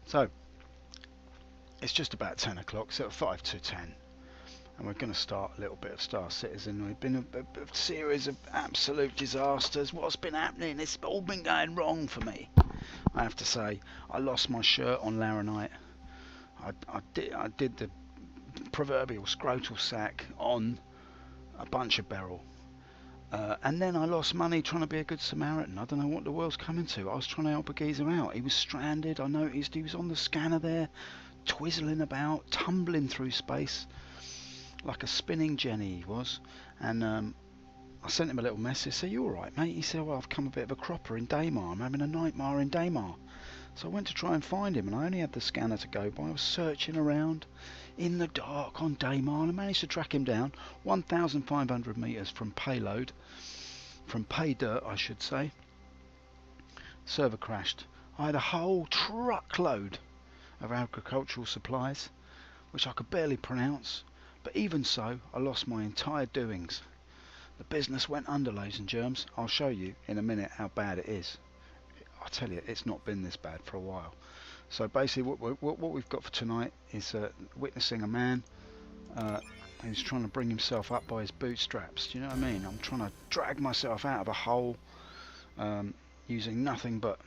So it's just about 10 o'clock, so 5 to 10, and we're going to start a little bit of Star Citizen. We've been a series of absolute disasters. What's been happening? It's all been going wrong for me. I have to say, I lost my shirt on Laranite. I did the proverbial scrotal sack on a bunch of beryl. And then I lost money trying to be a good Samaritan. I don't know what the world's coming to. I was trying to help a geezer out. He was stranded. I noticed he was on the scanner there, twizzling about, tumbling through space like a spinning jenny he was. And I sent him a little message. I said, "You alright, mate?" He said, "Well, I've come a bit of a cropper in Daymar. I'm having a nightmare in Daymar." So I went to try and find him, and I only had the scanner to go by. I was searching around in the dark on Daymar, and I managed to track him down 1,500 metres from payload, from pay dirt I should say. Server crashed. I had a whole truckload of agricultural supplies, which I could barely pronounce, but even so, I lost my entire doings. The business went under, ladies and germs. I'll show you in a minute how bad it is. I tell you, it's not been this bad for a while. So basically what we've got for tonight is witnessing a man who's trying to bring himself up by his bootstraps. Do you know what I mean? I'm trying to drag myself out of a hole using nothing but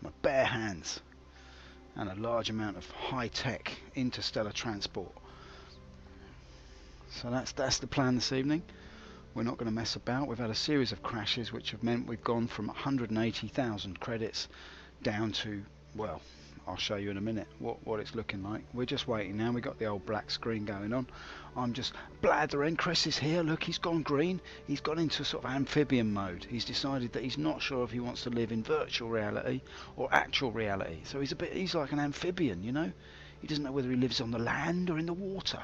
my bare hands and a large amount of high-tech interstellar transport. So that's the plan this evening. We're not going to mess about. We've had a series of crashes which have meant we've gone from 180,000 credits down to, well, I'll show you in a minute what it's looking like. We're just waiting now. We've got the old black screen going on. I'm just blathering. Chris is here. Look, he's gone green. He's gone into sort of amphibian mode. He's decided that he's not sure if he wants to live in virtual reality or actual reality. So he's like an amphibian, you know. He doesn't know whether he lives on the land or in the water.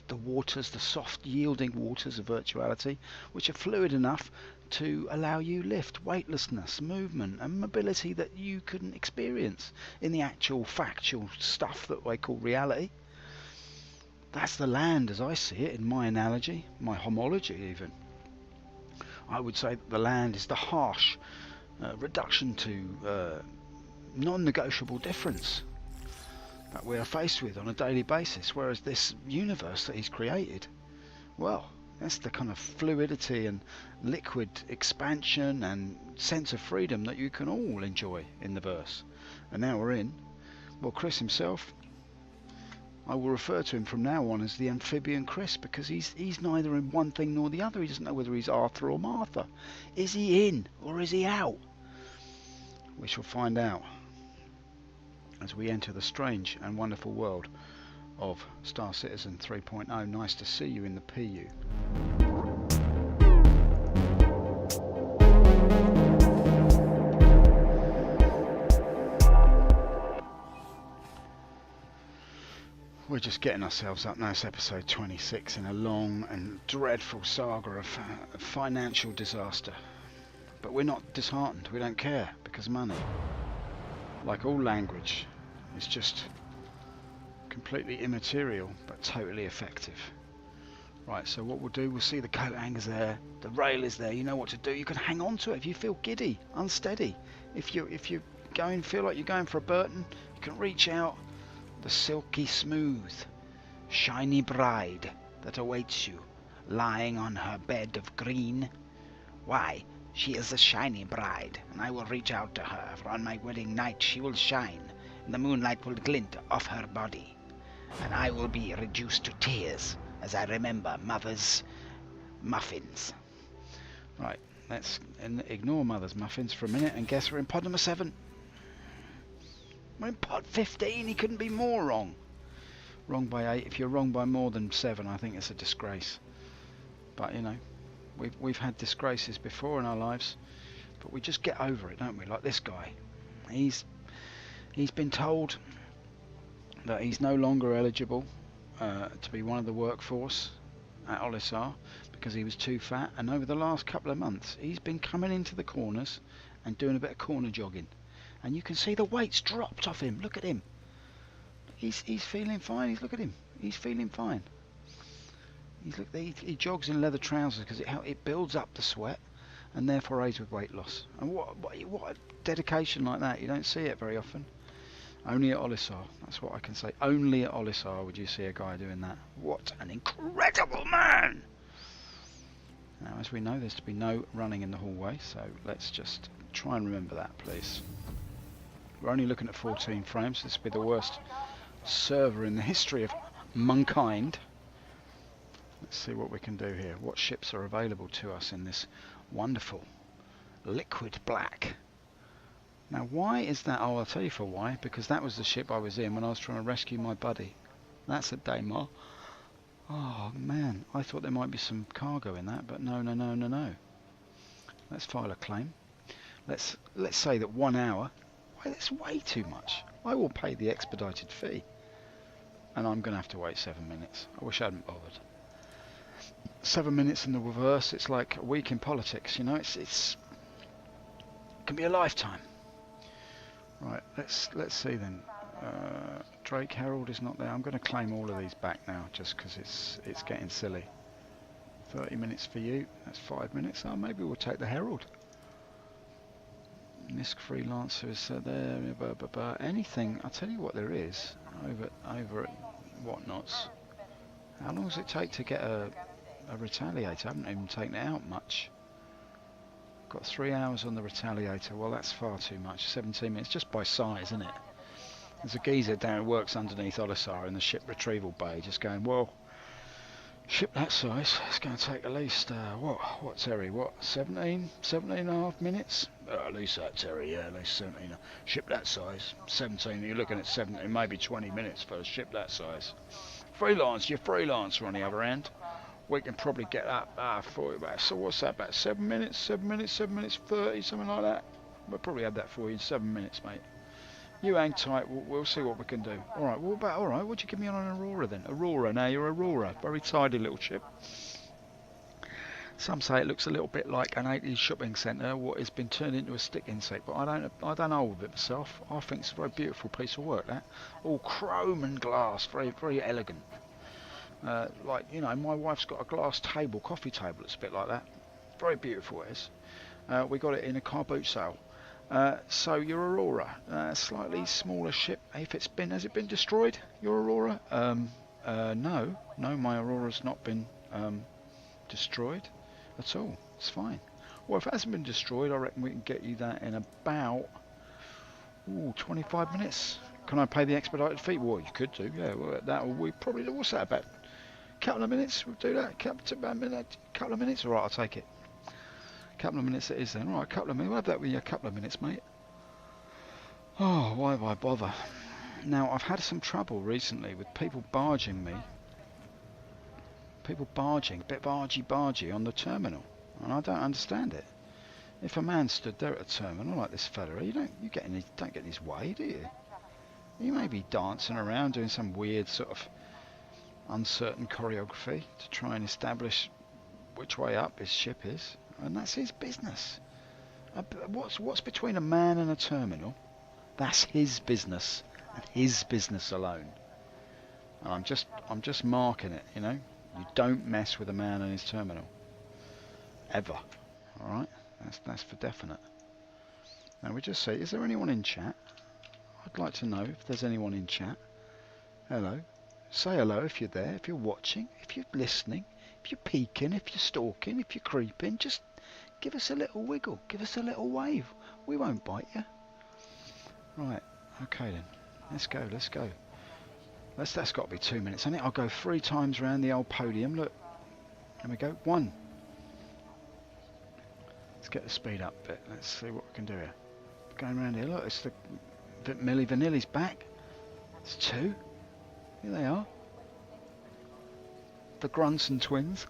The waters, the soft yielding waters of virtuality, which are fluid enough to allow you lift, weightlessness, movement and mobility that you couldn't experience in the actual factual stuff that they call reality. That's the land as I see it in my analogy, my homology even. I would say that the land is the harsh reduction to non-negotiable difference that we are faced with on a daily basis, whereas this universe that he's created, well, that's the kind of fluidity and liquid expansion and sense of freedom that you can all enjoy in the verse. And now we're in, well, Chris himself, I will refer to him from now on as the amphibian Chris, because he's neither in one thing nor the other. He doesn't know whether he's Arthur or Martha. Is he in or is he out? We shall find out as we enter the strange and wonderful world of Star Citizen 3.0. Nice to see you in the PU. We're just getting ourselves up now. It's episode 26 in a long and dreadful saga of financial disaster. But we're not disheartened. We don't care, because money, like all language, is just completely immaterial but totally effective. Right, so what we'll do, we'll see the coat hanger's there, the rail is there, you know what to do. You can hang on to it if you feel giddy, unsteady. If you feel like you're going for a Burton, you can reach out. The silky smooth, shiny bride that awaits you, lying on her bed of green. Why, she is a shiny bride, and I will reach out to her, for on my wedding night she will shine, and the moonlight will glint off her body, and I will be reduced to tears as I remember Mother's muffins. Right, let's ignore Mother's muffins for a minute and guess we're in pod number 7. We're in pod 15, he couldn't be more wrong. Wrong by 8. If you're wrong by more than 7, I think it's a disgrace. But, you know, we've had disgraces before in our lives, but we just get over it, don't we? Like this guy. He's been told that he's no longer eligible to be one of the workforce at Olisar because he was too fat, and over the last couple of months he's been coming into the corners and doing a bit of corner jogging, and you can see the weight's dropped off him. Look at him. He's feeling fine. Look at him. He's feeling fine. He jogs in leather trousers because it builds up the sweat and therefore aids with weight loss. And what a dedication like that. You don't see it very often. Only at Olisar, that's what I can say. Only at Olisar would you see a guy doing that. What an incredible man! Now, as we know, there's to be no running in the hallway, so let's just try and remember that, please. We're only looking at 14 frames. This will be the worst server in the history of mankind. Let's see what we can do here. What ships are available to us in this wonderful liquid black? Now, why is that? Oh, I'll tell you for why. Because that was the ship I was in when I was trying to rescue my buddy. That's a Daymar. Oh man, I thought there might be some cargo in that, but no, no, no, no, no. Let's file a claim. Let's say that 1 hour. Why, that's way too much. I will pay the expedited fee, and I'm going to have to wait 7 minutes. I wish I hadn't bothered. 7 minutes in the reverse. It's like a week in politics, you know. It can be a lifetime. Right. Let's see then. Drake Herald is not there. I'm going to claim all of these back now, just because it's getting silly. 30 minutes for you. That's 5 minutes. Oh, maybe we'll take the Herald. Nisk Freelancer is there. Anything. I'll tell you what there is over at Whatnots. How long does it take to get a Retaliator? I haven't even taken it out much. Got 3 hours on the Retaliator. Well, that's far too much. 17 minutes, just by size, isn't it? There's a geezer down who works underneath Olisar in the ship retrieval bay, just going, well, ship that size, it's going to take at least, what, Terry, what, 17 and a half minutes? At least that, Terry, yeah, at least 17. Ship that size, 17, you're looking at 17, maybe 20 minutes for a ship that size. Freelance, you're freelancer on the other hand. We can probably get up for you, so what's that, about 7 minutes, 30, something like that? We'll probably have that for you in 7 minutes, mate. You hang tight, we'll see what we can do. Alright, what'd you give me on an Aurora then? Aurora, now you're Aurora, very tidy little ship. Some say it looks a little bit like an 80s shopping centre, what has been turned into a stick insect, but I don't hold with it myself. I think it's a very beautiful piece of work, that. All chrome and glass, very, very elegant. Like, you know, my wife's got a glass table, coffee table, it's a bit like that. Very beautiful it is. We got it in a car boot sale. So your Aurora, slightly smaller ship. Has it been destroyed? Your Aurora? No, my Aurora's not been destroyed at all. It's fine. Well, if it hasn't been destroyed, I reckon we can get you that in about 25 minutes. Can I pay the expedited fee? Well, you could do. Yeah, well, we probably. What's that about? A couple of minutes. We'll do that. Couple of minutes. All right, I'll take it. Couple of minutes it is then. Right, a couple of minutes. We'll have that with you. A couple of minutes, mate. Oh, why bother? Now, I've had some trouble recently with people barging me. People barging, a bit bargy on the terminal, and I don't understand it. If a man stood there at a terminal like this fella, you don't get in his way, do you? He may be dancing around doing some weird sort of uncertain choreography to try and establish which way up his ship is. And that's his business. What's between a man and a terminal? That's his business, and his business alone. And I'm just marking it, you know. You don't mess with a man and his terminal, ever. All right, that's for definite. Now we just say, is there anyone in chat? I'd like to know if there's anyone in chat. Hello. Say hello if you're there, if you're watching, if you're listening, if you're peeking, if you're stalking, if you're creeping. Just give us a little wiggle, give us a little wave. We won't bite you. Right, okay then. Let's go. That's got to be 2 minutes, hasn't it? I'll go 3 times around the old podium. Look. There we go. 1. Let's get the speed up a bit. Let's see what we can do here. Going around here. Look, it's the Milli Vanilli's back. It's 2. Here they are. The Grunson twins.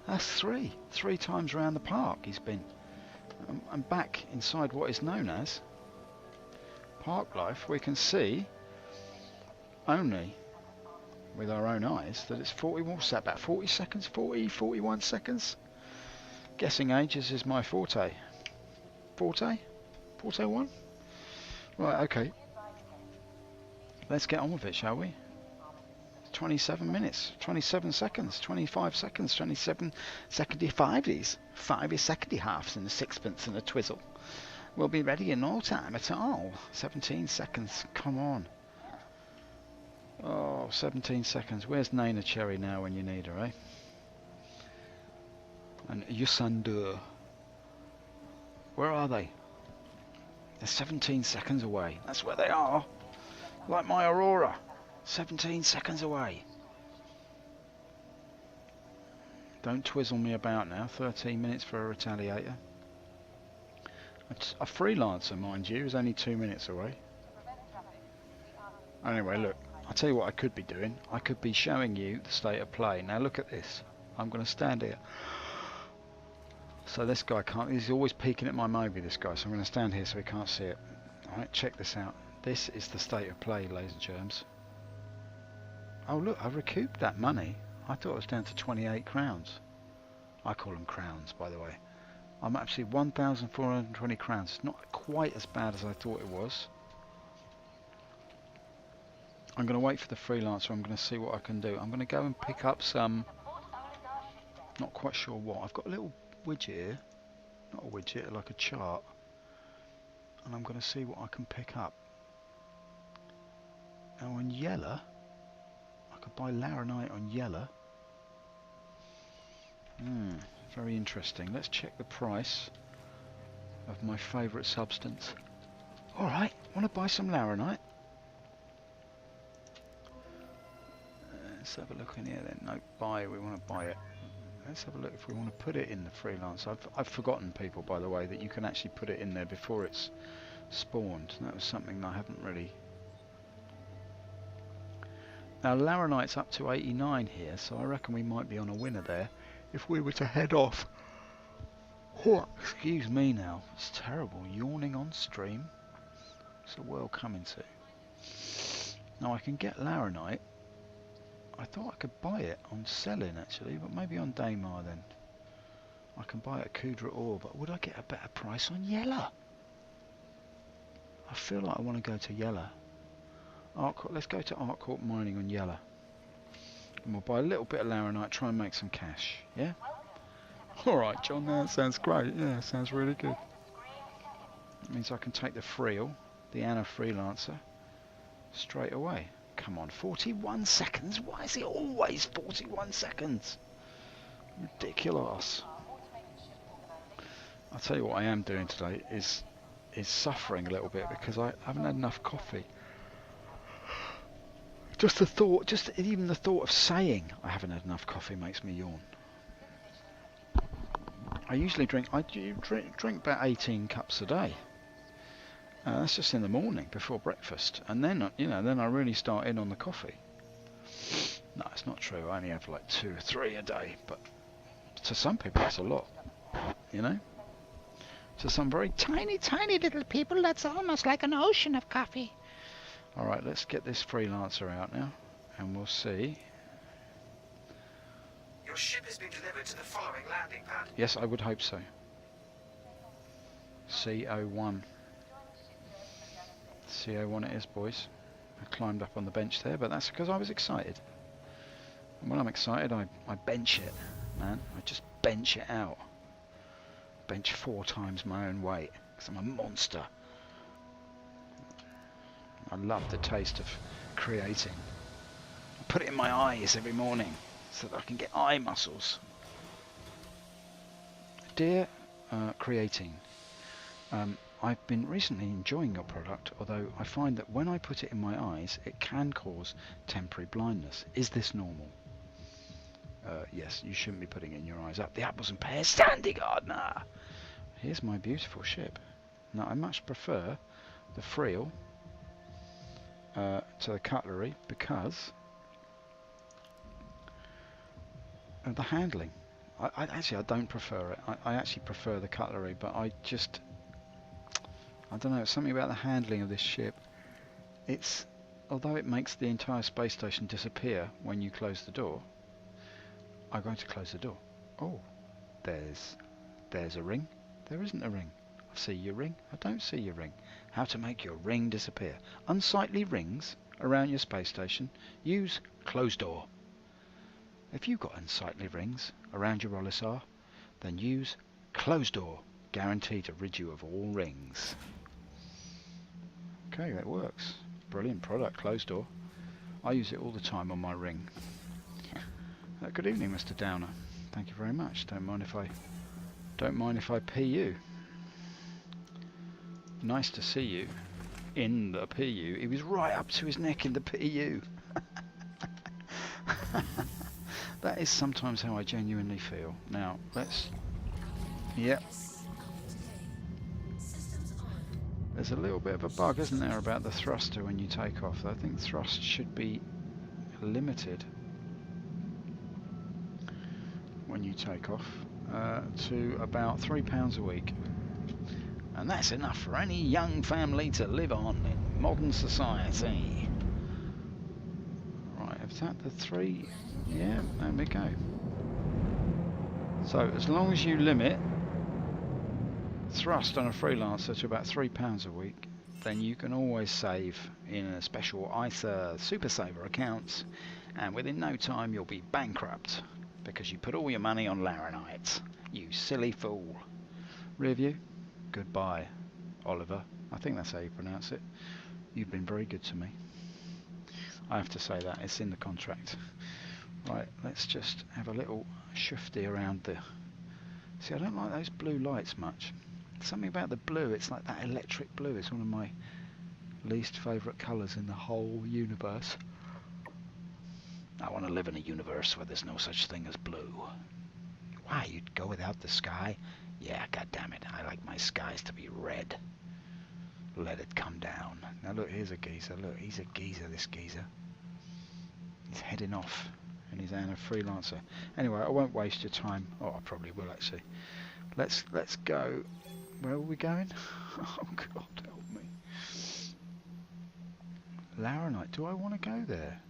That's 3. 3 times around the park he's been. And back inside what is known as Park Life, we can see only with our own eyes that it's 40, what's that, about 40 seconds, 41 seconds. Guessing ages is my forte. Forte 1? Right, okay. Let's get on with it, shall we? 27 minutes, 27 seconds, 25 seconds, 27 secondy fiveties, 5 secondy halves and a sixpence and a twizzle. We'll be ready in no time at all. 17 seconds, come on. Oh, 17 seconds. Where's Naina Cherry now when you need her, eh? And Yusandur. Where are they? They're 17 seconds away. That's where they are. Like my Aurora. 17 seconds away. Don't twizzle me about now. 13 minutes for a Retaliator. A freelancer, mind you, is only 2 minutes away. Anyway, look. I'll tell you what I could be doing. I could be showing you the state of play. Now look at this. I'm going to stand here. So this guy can't, he's always peeking at my movie, this guy, so I'm going to stand here so he can't see it. Alright, check this out. This is the state of play, ladies and germs. Oh look, I've recouped that money. I thought it was down to 28 crowns. I call them crowns, by the way. I'm actually 1,420 crowns. It's not quite as bad as I thought it was. I'm going to wait for the freelancer. I'm going to see what I can do. I'm going to go and pick up some... Not quite sure what. I've got a little widget here. Not a widget, like a chart. And I'm going to see what I can pick up. Now on Yella, I could buy Laranite on Yella. Very interesting. Let's check the price of my favourite substance. Alright, want to buy some Laranite? Let's have a look in here then. No, buy, we want to buy it. Let's have a look if we want to put it in the freelance. I've forgotten, people, by the way, that you can actually put it in there before it's spawned. That was something that I haven't really... Now Laranite's up to 89 here, so I reckon we might be on a winner there if we were to head off. Oh, excuse me now, it's terrible, yawning on stream. What's the world coming to? Now I can get Laranite. I thought I could buy it on selling actually, but maybe on Daymar then. I can buy it at Kudra Ore, but would I get a better price on Yella? I feel like I want to go to Yella. Let's go to Artcourt Mining on Yella. And we'll buy a little bit of Laranite, try and make some cash, yeah? Alright John, that sounds great, yeah, sounds really good. That means I can take the Freel, the Anna Freelancer, straight away. Come on, 41 seconds? Why is it always 41 seconds? Ridiculous. I'll tell you what I am doing today is suffering a little bit because I haven't had enough coffee. Just the thought, even the thought of saying I haven't had enough coffee makes me yawn. I usually drink about 18 cups a day. That's just in the morning before breakfast, and then then I really start in on the coffee. No, it's not true. I only have like 2 or 3 a day, but to some people that's a lot, you know. To some very tiny little people, that's almost like an ocean of coffee. All right, let's get this freelancer out now, and we'll see. Your ship has been delivered to the following landing pad. Yes, I would hope so. CO1. CO1 it is, boys. I climbed up on the bench there, but that's because I was excited. And when I'm excited, I bench it, man. I just bench it out. Bench 4 times my own weight, because I'm a monster. I love the taste of creating. I put it in my eyes every morning, so that I can get eye muscles. Dear creating, I've been recently enjoying your product, although I find that when I put it in my eyes, it can cause temporary blindness. Is this normal? Yes, you shouldn't be putting it in your eyes. Up the apples and pears, Sandy Gardener! Here's my beautiful ship. Now, I much prefer the Freel to the Cutlery because of the handling. I don't prefer it. I actually prefer the Cutlery, but I don't know, something about the handling of this ship. Although it makes the entire space station disappear when you close the door. I'm going to close the door. Oh, there's a ring. There isn't a ring. I see your ring. I don't see your ring. How to make your ring disappear. Unsightly rings around your space station. Use close door. If you've got unsightly rings around your Rolisar, then use close door. Guaranteed to rid you of all rings. Okay, that works. Brilliant product, closed door. I use it all the time on my ring. Good evening, Mr. Downer. Thank you very much. Don't mind if I pee you. Nice to see you in the PU. He was right up to his neck in the PU. That is sometimes how I genuinely feel. Now, let's... Yep. There's a little bit of a bug, isn't there, about the thruster when you take off. I think thrust should be limited when you take off to about £3 a week. And that's enough for any young family to live on in modern society. Right, is that the 3? Yeah, there we go. So, as long as you limit thrust on a freelancer to about £3 a week, then you can always save in a special ISA Super Saver account, and within no time you'll be bankrupt because you put all your money on Laranite. You silly fool. Rear view. Goodbye, Oliver. I think that's how you pronounce it. You've been very good to me. I have to say that. It's in the contract. Right, let's just have a little shifty around the... See, I don't like those blue lights much. Something about the blue, it's like that electric blue. It's one of my least favourite colours in the whole universe. I want to live in a universe where there's no such thing as blue. Why, you'd go without the sky? Yeah, goddammit, I like my skies to be red. Let it come down. Now look, here's a geezer. Look, he's a geezer, this geezer. He's heading off, and he's a freelancer. Anyway, I won't waste your time. Oh, I probably will, actually. Let's go. Where are we going? Oh, God, help me. Laranite, do I want to go there?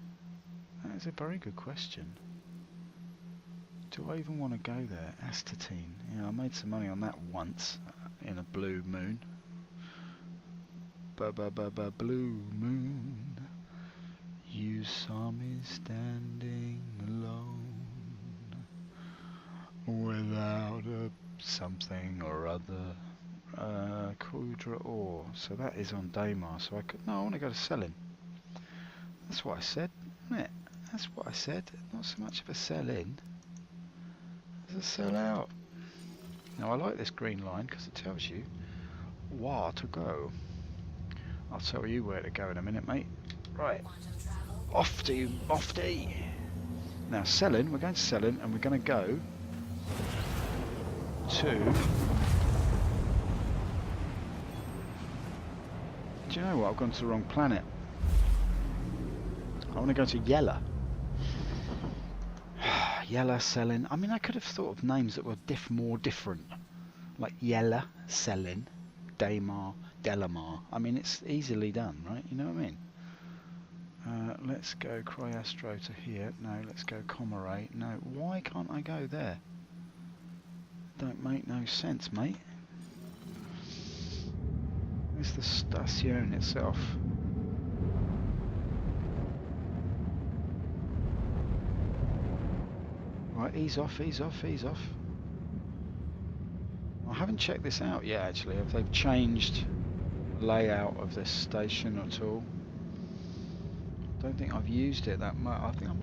That is a very good question. Do I even want to go there? Astatine. Yeah, I made some money on that once in a blue moon. Blue moon. You saw me standing alone without a something or other. Coudre ore. So that is on Daymar. So I could. No, I want to go to Selin. That's what I said, isn't it? That's what I said. Not so much of a sell in. A sell out. Now I like this green line because it tells you where to go. I'll tell you where to go in a minute, mate. Right, off to you, off to you. Now selling, we're going to Selin and we're going to go to... Do you know what? I've gone to the wrong planet. I want to go to Yella. Yella, Selin. I mean, I could have thought of names that were more different. Like Yella, Selin, Daymar, Delamar. I mean, it's easily done, right? You know what I mean? Let's go Cryastro to here. No, let's go Comoray. No, why can't I go there? Don't make no sense, mate. It's the station itself. Right, ease off, ease off, ease off. I haven't checked this out yet, actually. If they've changed layout of this station at all. I don't think I've used it that much. I think I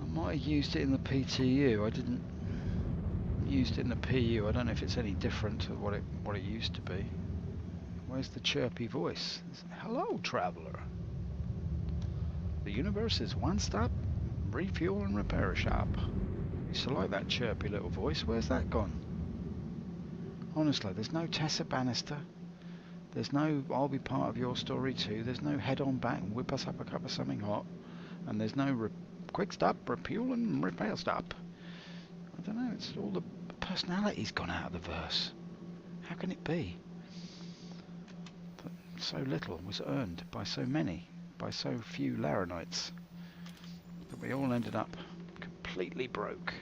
might have used it in the PTU. I didn't use it in the PU. I don't know if it's any different to what it used to be. Where's the chirpy voice? Hello, traveller. The universe is one stop refuel and repair shop. Used to like that chirpy little voice. Where's that gone? Honestly, there's no Tessa Bannister. There's no I'll be part of your story too. There's no head on back and whip us up a cup of something hot. And there's no quick stop, refuel and repair stop. I don't know, it's all the personality's gone out of the verse. How can it be? But so little was earned by so many, by so few Laranites, that we all ended up completely broke.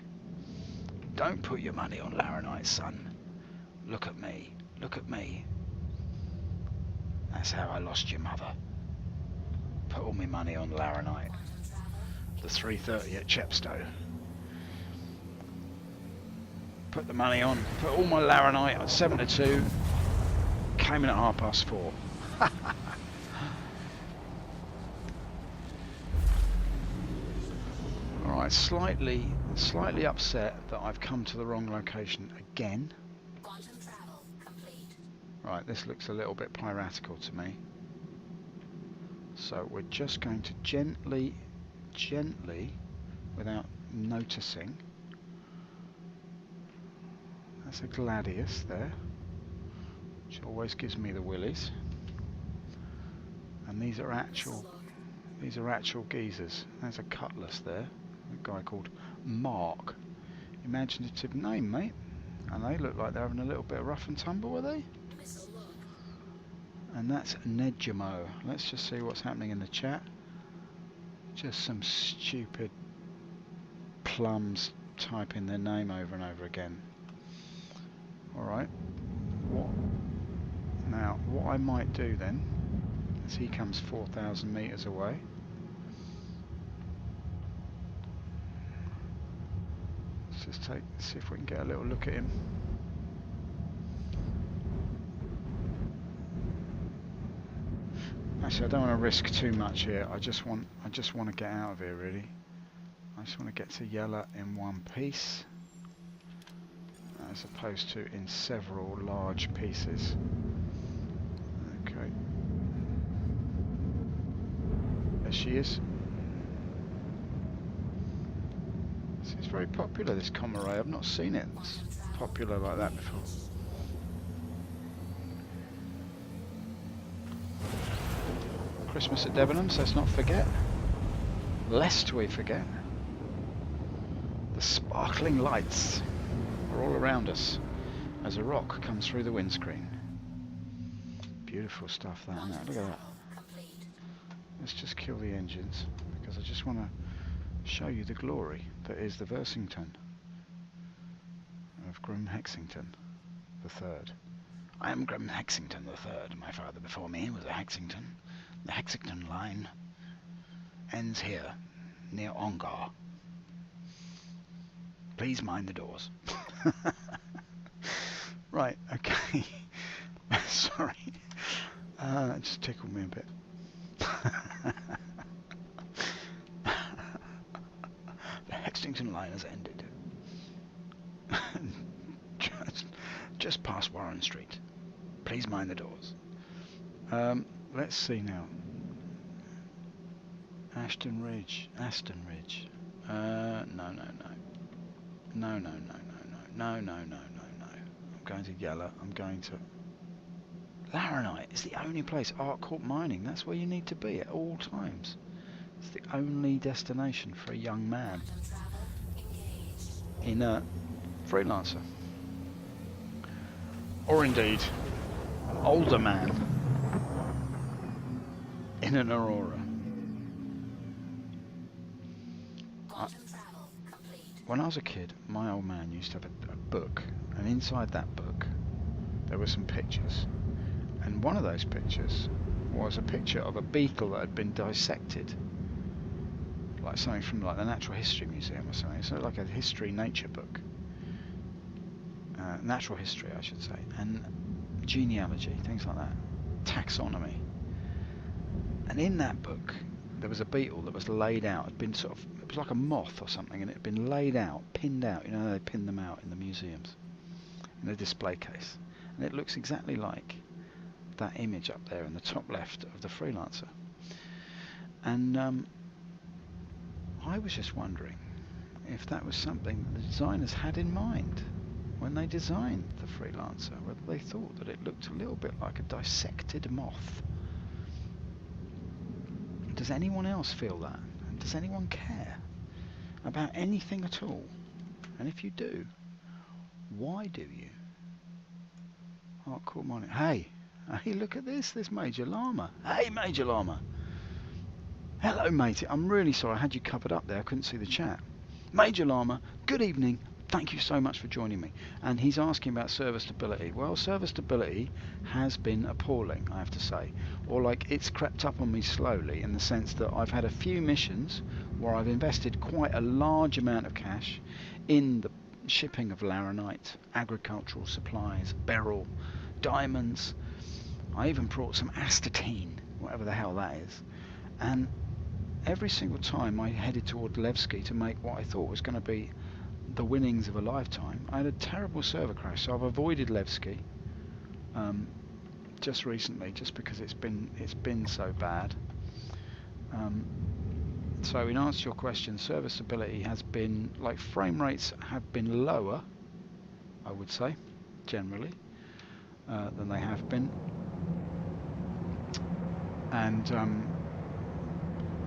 Don't put your money on Laranite, son. Look at me. Look at me. That's how I lost your mother. Put all my money on Laranite. The 330 at Chepstow. put the money on, put all my Laranite on 7 to 2, came in at 4:30. Alright, slightly upset that I've come to the wrong location again. Right, this looks a little bit piratical to me. So we're just going to gently, without noticing. That's a gladius there, which always gives me the willies. And these are actual geezers. There's a cutlass there, a guy called Mark. Imaginative name, mate. And they look like they're having a little bit of rough and tumble, are they? And that's Nejimo. Let's just see what's happening in the chat. Just some stupid plums typing their name over and over again. Alright. What I might do then, as he comes 4,000 meters away, let's just see if we can get a little look at him. Actually, I don't want to risk too much here. I just want to get out of here, really. I just want to get to Yella in one piece, as opposed to in several large pieces. Okay. There she is. This is very popular, this Comaray. I've not seen it popular like that before. Christmas at Debenhams, let's not forget. Lest we forget. The sparkling lights are all around us as a rock comes through the windscreen. Beautiful stuff that, isn't it? Look at that. Let's just kill the engines because I just want to show you the glory that is the Versington of Grim Hexington III. I am Grim Hexington III. My father before me was a Hexington. The Hexington line ends here, near Ongar. Please mind the doors. Right, okay. Sorry. It just tickled me a bit. The Hexington line has ended. just past Warren Street. Please mind the doors. Let's see now. Aston Ridge. No. I'm going to Yella. I'm going to Laranite. It's the only place. Art Court Mining. That's where you need to be at all times. It's the only destination for a young man in a freelancer, or indeed an older man in an Aurora. When I was a kid, my old man used to have a book, and inside that book there were some pictures, and one of those pictures was a picture of a beetle that had been dissected, like something from like the Natural History Museum or something. So like a history nature book, natural history I should say, and genealogy, things like that, taxonomy. And in that book there was a beetle that was laid out, had been sort of, it was like a moth or something, and it had been laid out, pinned out, you know, they pin them out in the museums, in a display case. And it looks exactly like that image up there in the top left of the Freelancer. And I was just wondering if that was something the designers had in mind when they designed the Freelancer, whether they thought that it looked a little bit like a dissected moth. Does anyone else feel that? And does anyone care about anything at all? And if you do, why do you? Oh, cool morning. Hey, look at this. There's Major Llama. Hey, Major Llama. Hello, matey. I'm really sorry. I had you covered up there. I couldn't see the chat. Major Llama, good evening. Thank you so much for joining me. And he's asking about server stability. Well, server stability has been appalling, I have to say. Or like, it's crept up on me slowly, in the sense that I've had a few missions where I've invested quite a large amount of cash in shipping of laranite, agricultural supplies, beryl, diamonds. I even brought some astatine, whatever the hell that is. And every single time I headed toward Levski to make what I thought was going to be the winnings of a lifetime, I had a terrible server crash. So I've avoided Levski just recently, just because it's been so bad. So in answer to your question, serviceability has been, like, frame rates have been lower, I would say, generally, than they have been. And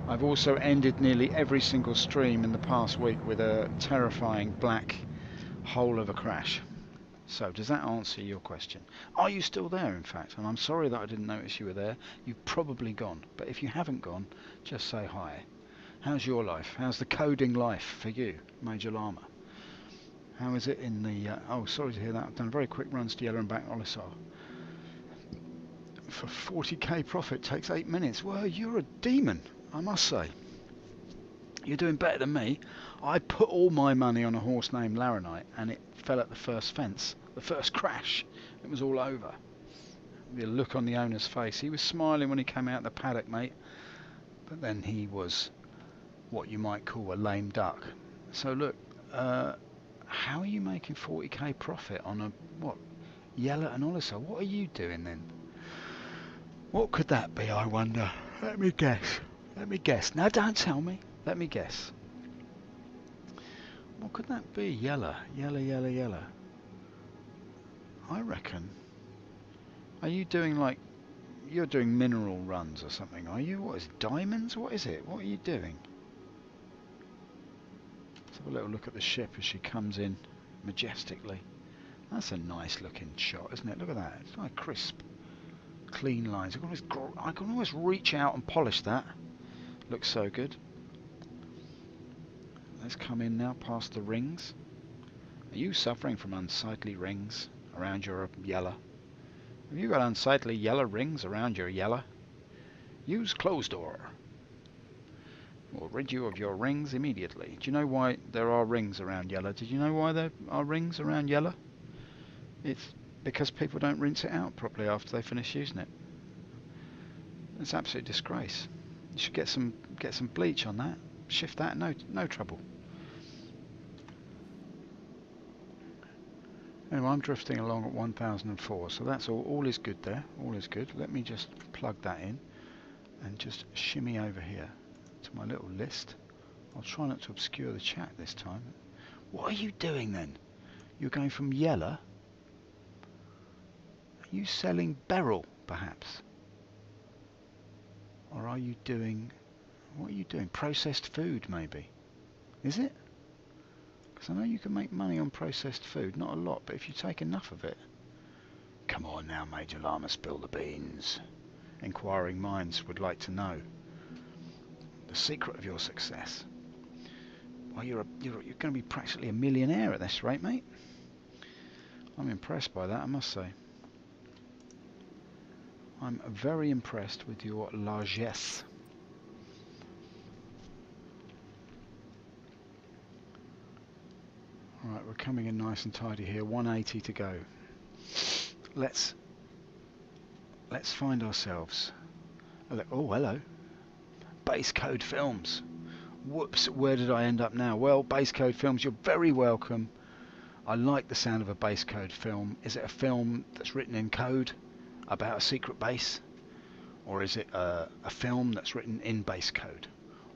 I've also ended nearly every single stream in the past week with a terrifying black hole of a crash. So does that answer your question? Are you still there, in fact? And I'm sorry that I didn't notice you were there. You've probably gone. But if you haven't gone, just say hi. How's your life? How's the coding life for you, Major Llama? How is it in the... oh, sorry to hear that. I've done very quick runs to Yellow and back Olisar. For 40k profit takes 8 minutes. Well, you're a demon, I must say. You're doing better than me. I put all my money on a horse named Laranite, and it fell at the first fence, the first crash. It was all over. The look on the owner's face. He was smiling when he came out of the paddock, mate. But then he was what you might call a lame duck. So look, how are you making 40k profit on a, what, Yellow and Olisar? What are you doing then? What could that be, I wonder? Let me guess. Let me guess. No, don't tell me. Let me guess. What could that be? Yellow. I reckon. Are you doing, like, you're doing mineral runs or something, are you? What is it, diamonds? What is it? What are you doing? Let's have a little look at the ship as she comes in majestically. That's a nice looking shot, isn't it? Look at that. It's like crisp, clean lines. I can almost reach out and polish that. Looks so good. Let's come in now past the rings. Are you suffering from unsightly rings around your yellow? Have you got unsightly yellow rings around your yellow? Use closed door. We'll rid you of your rings immediately. Do you know why there are rings around yellow? Did you know why there are rings around yellow? It's because people don't rinse it out properly after they finish using it. It's an absolute disgrace. You should get some bleach on that. Shift that, no trouble. Anyway, I'm drifting along at 1004, so that's all is good there. All is good. Let me just plug that in and just shimmy over here to my little list. I'll try not to obscure the chat this time. What are you doing then? You're going from yellow. Are you selling beryl, perhaps? Or are you doing... what are you doing? Processed food, maybe? Is it? Because I know you can make money on processed food. Not a lot, but if you take enough of it... Come on now, Major Llama, spill the beans. Inquiring minds would like to know the secret of your success. Well, you're going to be practically a millionaire at this rate, mate. I'm impressed by that, I must say. I'm very impressed with your largesse. Alright, we're coming in nice and tidy here. 180 to go. Let's find ourselves. Oh, hello. Base Code Films. Whoops, where did I end up now? Well, Base Code Films, you're very welcome. I like the sound of a Base Code film. Is it a film that's written in code about a secret base? Or is it a film that's written in base code?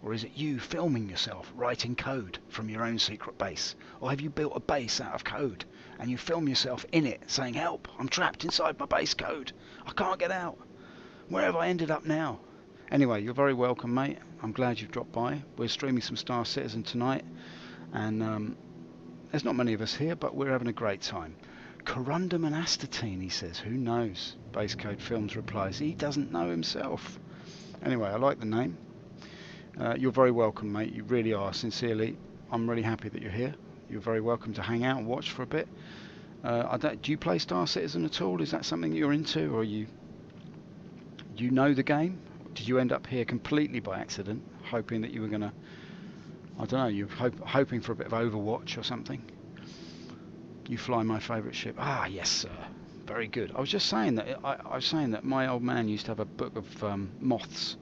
Or is it you filming yourself writing code from your own secret base? Or have you built a base out of code and you film yourself in it saying, help, I'm trapped inside my base code, I can't get out, where have I ended up now? Anyway, you're very welcome, mate. I'm glad you've dropped by. We're streaming some Star Citizen tonight, and there's not many of us here, but we're having a great time. Corundum and astatine, he says. Who knows? Base Code Films replies, he doesn't know himself. Anyway, I like the name. You're very welcome, mate. You really are. Sincerely, I'm really happy that you're here. You're very welcome to hang out and watch for a bit. Do you play Star Citizen at all? Is that something that you're into, or you know the game? Did you end up here completely by accident, hoping that you were going to, I don't know, you're hoping for a bit of Overwatch or something? You fly my favourite ship. Ah, yes, sir. Very good. I was just saying that I was saying that my old man used to have a book of moths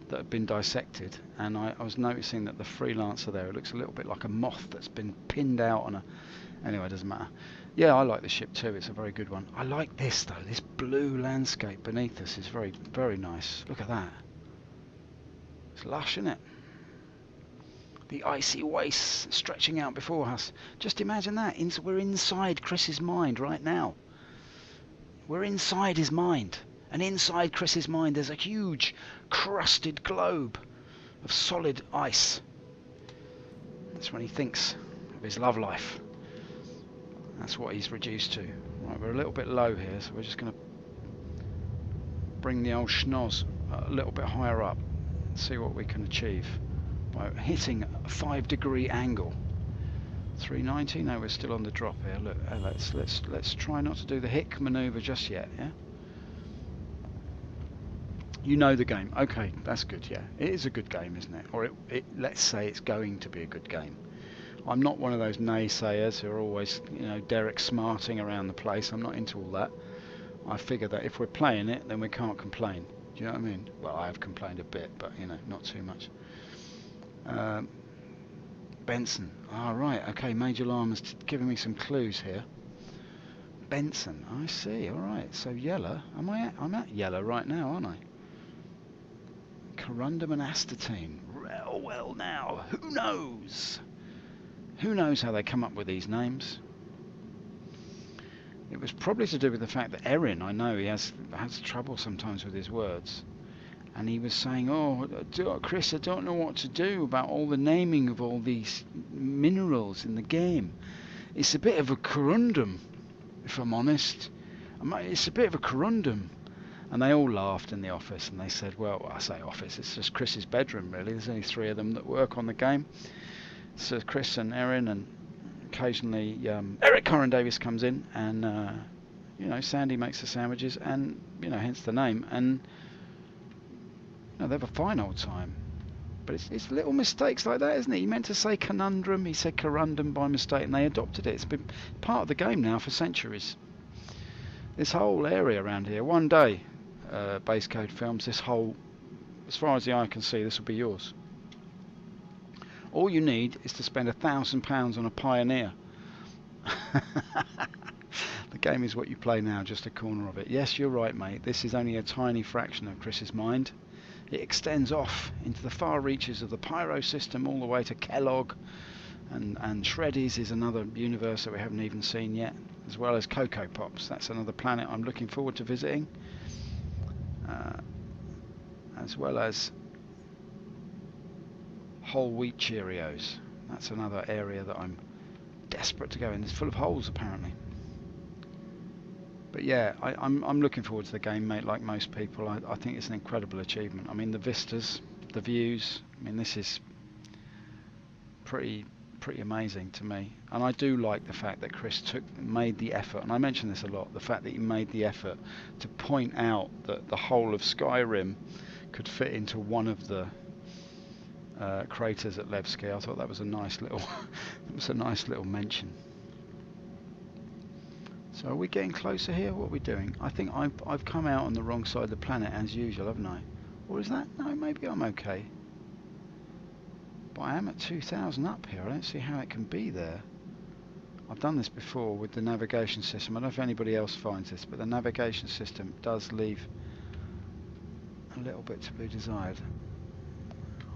that had been dissected, and I was noticing that the freelancer there, it looks a little bit like a moth that's been pinned out on a. Anyway, it doesn't matter. Yeah, I like the ship too. It's a very good one. I like this though. This blue landscape beneath us is very, very nice. Look at that. It's lush, isn't it? The icy wastes stretching out before us. Just imagine that. We're inside Chris's mind right now. We're inside his mind. And inside Chris's mind there's a huge crusted globe of solid ice. That's when he thinks of his love life. That's what he's reduced to. Right, we're a little bit low here, so we're just going to bring the old schnoz a little bit higher up and see what we can achieve by hitting a 5-degree angle. 390. No, we're still on the drop here. Look, let's try not to do the hick maneuver just yet. Yeah. You know the game. Okay, that's good. Yeah, it is a good game, isn't it? Or let's say it's going to be a good game. I'm not one of those naysayers who are always, Derek smarting around the place. I'm not into all that. I figure that if we're playing it, then we can't complain. Do you know what I mean? Well, I have complained a bit, but not too much. Benson. All right. Okay. Major Lama's giving me some clues here. Benson. I see. All right. So Yella. I'm at Yella right now, aren't I? Corundum and Astatine. Well, now. Who knows? Who knows how they come up with these names? It was probably to do with the fact that Erin, I know he has trouble sometimes with his words. And he was saying, Chris, I don't know what to do about all the naming of all these minerals in the game. It's a bit of a corundum, if I'm honest. It's a bit of a corundum. And they all laughed in the office, and they said, well, I say office, it's just Chris's bedroom, really. There's only 3 of them that work on the game. So Chris and Erin, and occasionally Eric Corrin Davis comes in, and, Sandy makes the sandwiches, and, hence the name. And they have a fine old time. But it's little mistakes like that, isn't it? He meant to say conundrum, he said corundum by mistake, and they adopted it. It's been part of the game now for centuries. This whole area around here, one day, Base Code Films, this whole, as far as the eye can see, this will be yours. All you need is to spend £1,000 on a Pioneer. The game is what you play now, just a corner of it. Yes, you're right, mate. This is only a tiny fraction of Chris's mind. It extends off into the far reaches of the Pyro system, all the way to Kellogg, and Shreddies is another universe that we haven't even seen yet, as well as Cocoa Pops. That's another planet I'm looking forward to visiting, as well as Whole Wheat Cheerios. That's another area that I'm desperate to go in. It's full of holes, apparently. But yeah, I'm looking forward to the game, mate, like most people. I think it's an incredible achievement. I mean, the vistas, the views, this is pretty amazing to me. And I do like the fact that Chris made the effort, and I mention this a lot, the fact that he made the effort to point out that the whole of Skyrim could fit into one of the craters at Levski. I thought that was a nice little mention. So are we getting closer here? What are we doing? I think I've come out on the wrong side of the planet as usual, haven't I? Or is that? No, maybe I'm okay. But I am at 2,000 up here. I don't see how it can be there. I've done this before with the navigation system. I don't know if anybody else finds this, but the navigation system does leave a little bit to be desired.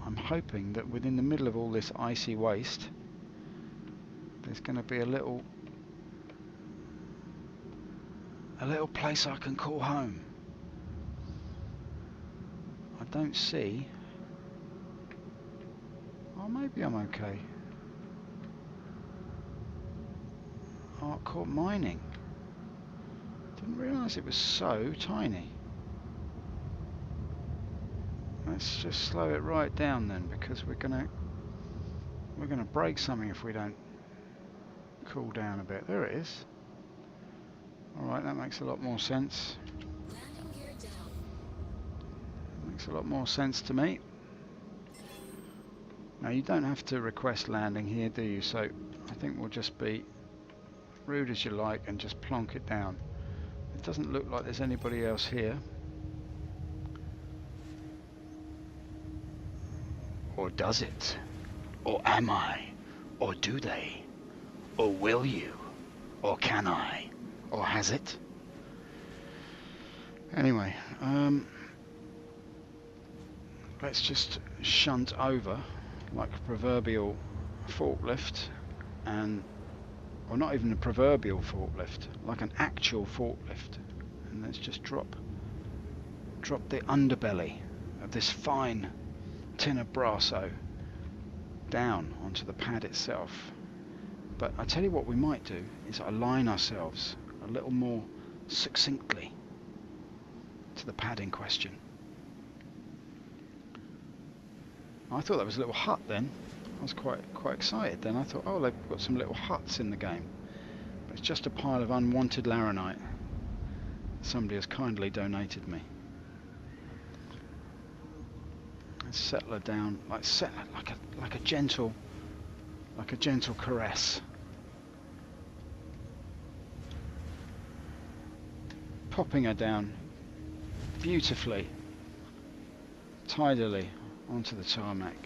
I'm hoping that within the middle of all this icy waste, there's going to be a little place I can call home. I don't see. Oh, maybe I'm okay. Artcourt Mining. Didn't realise it was so tiny. Let's just slow it right down then, because we're gonna break something if we don't cool down a bit. There it is. Alright, that makes a lot more sense. Makes a lot more sense to me. Now you don't have to request landing here, do you? So I think we'll just be rude as you like, and just plonk it down. It doesn't look like there's anybody else here. Or does it? Or am I? Or do they? Or will you? Or can I? Or has it? Anyway, let's just shunt over like a proverbial forklift, and or not even a proverbial forklift, like an actual forklift, and let's just drop the underbelly of this fine tin of Brasso down onto the pad itself. But I tell you what we might do is align ourselves a little more succinctly to the pad in question. I thought that was a little hut then. I was quite excited then. I thought, oh, they've got some little huts in the game. But it's just a pile of unwanted laranite somebody has kindly donated me. Let's settle her down, like a gentle caress. Popping her down beautifully, tidily onto the tarmac.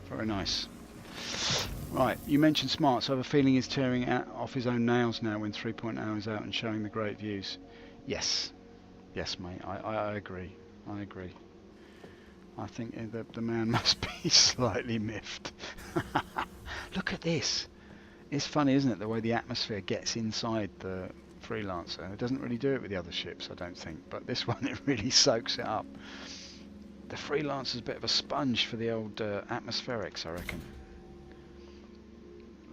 Very nice. Right, you mentioned smart, so I have a feeling he's tearing off his own nails now when 3.0 is out and showing the great views. Yes, mate, I agree. I think the man must be slightly miffed. Look at this. It's funny, isn't it, the way the atmosphere gets inside the Freelancer. It doesn't really do it with the other ships, I don't think, but this one, it really soaks it up. The Freelancer's a bit of a sponge for the old atmospherics, I reckon.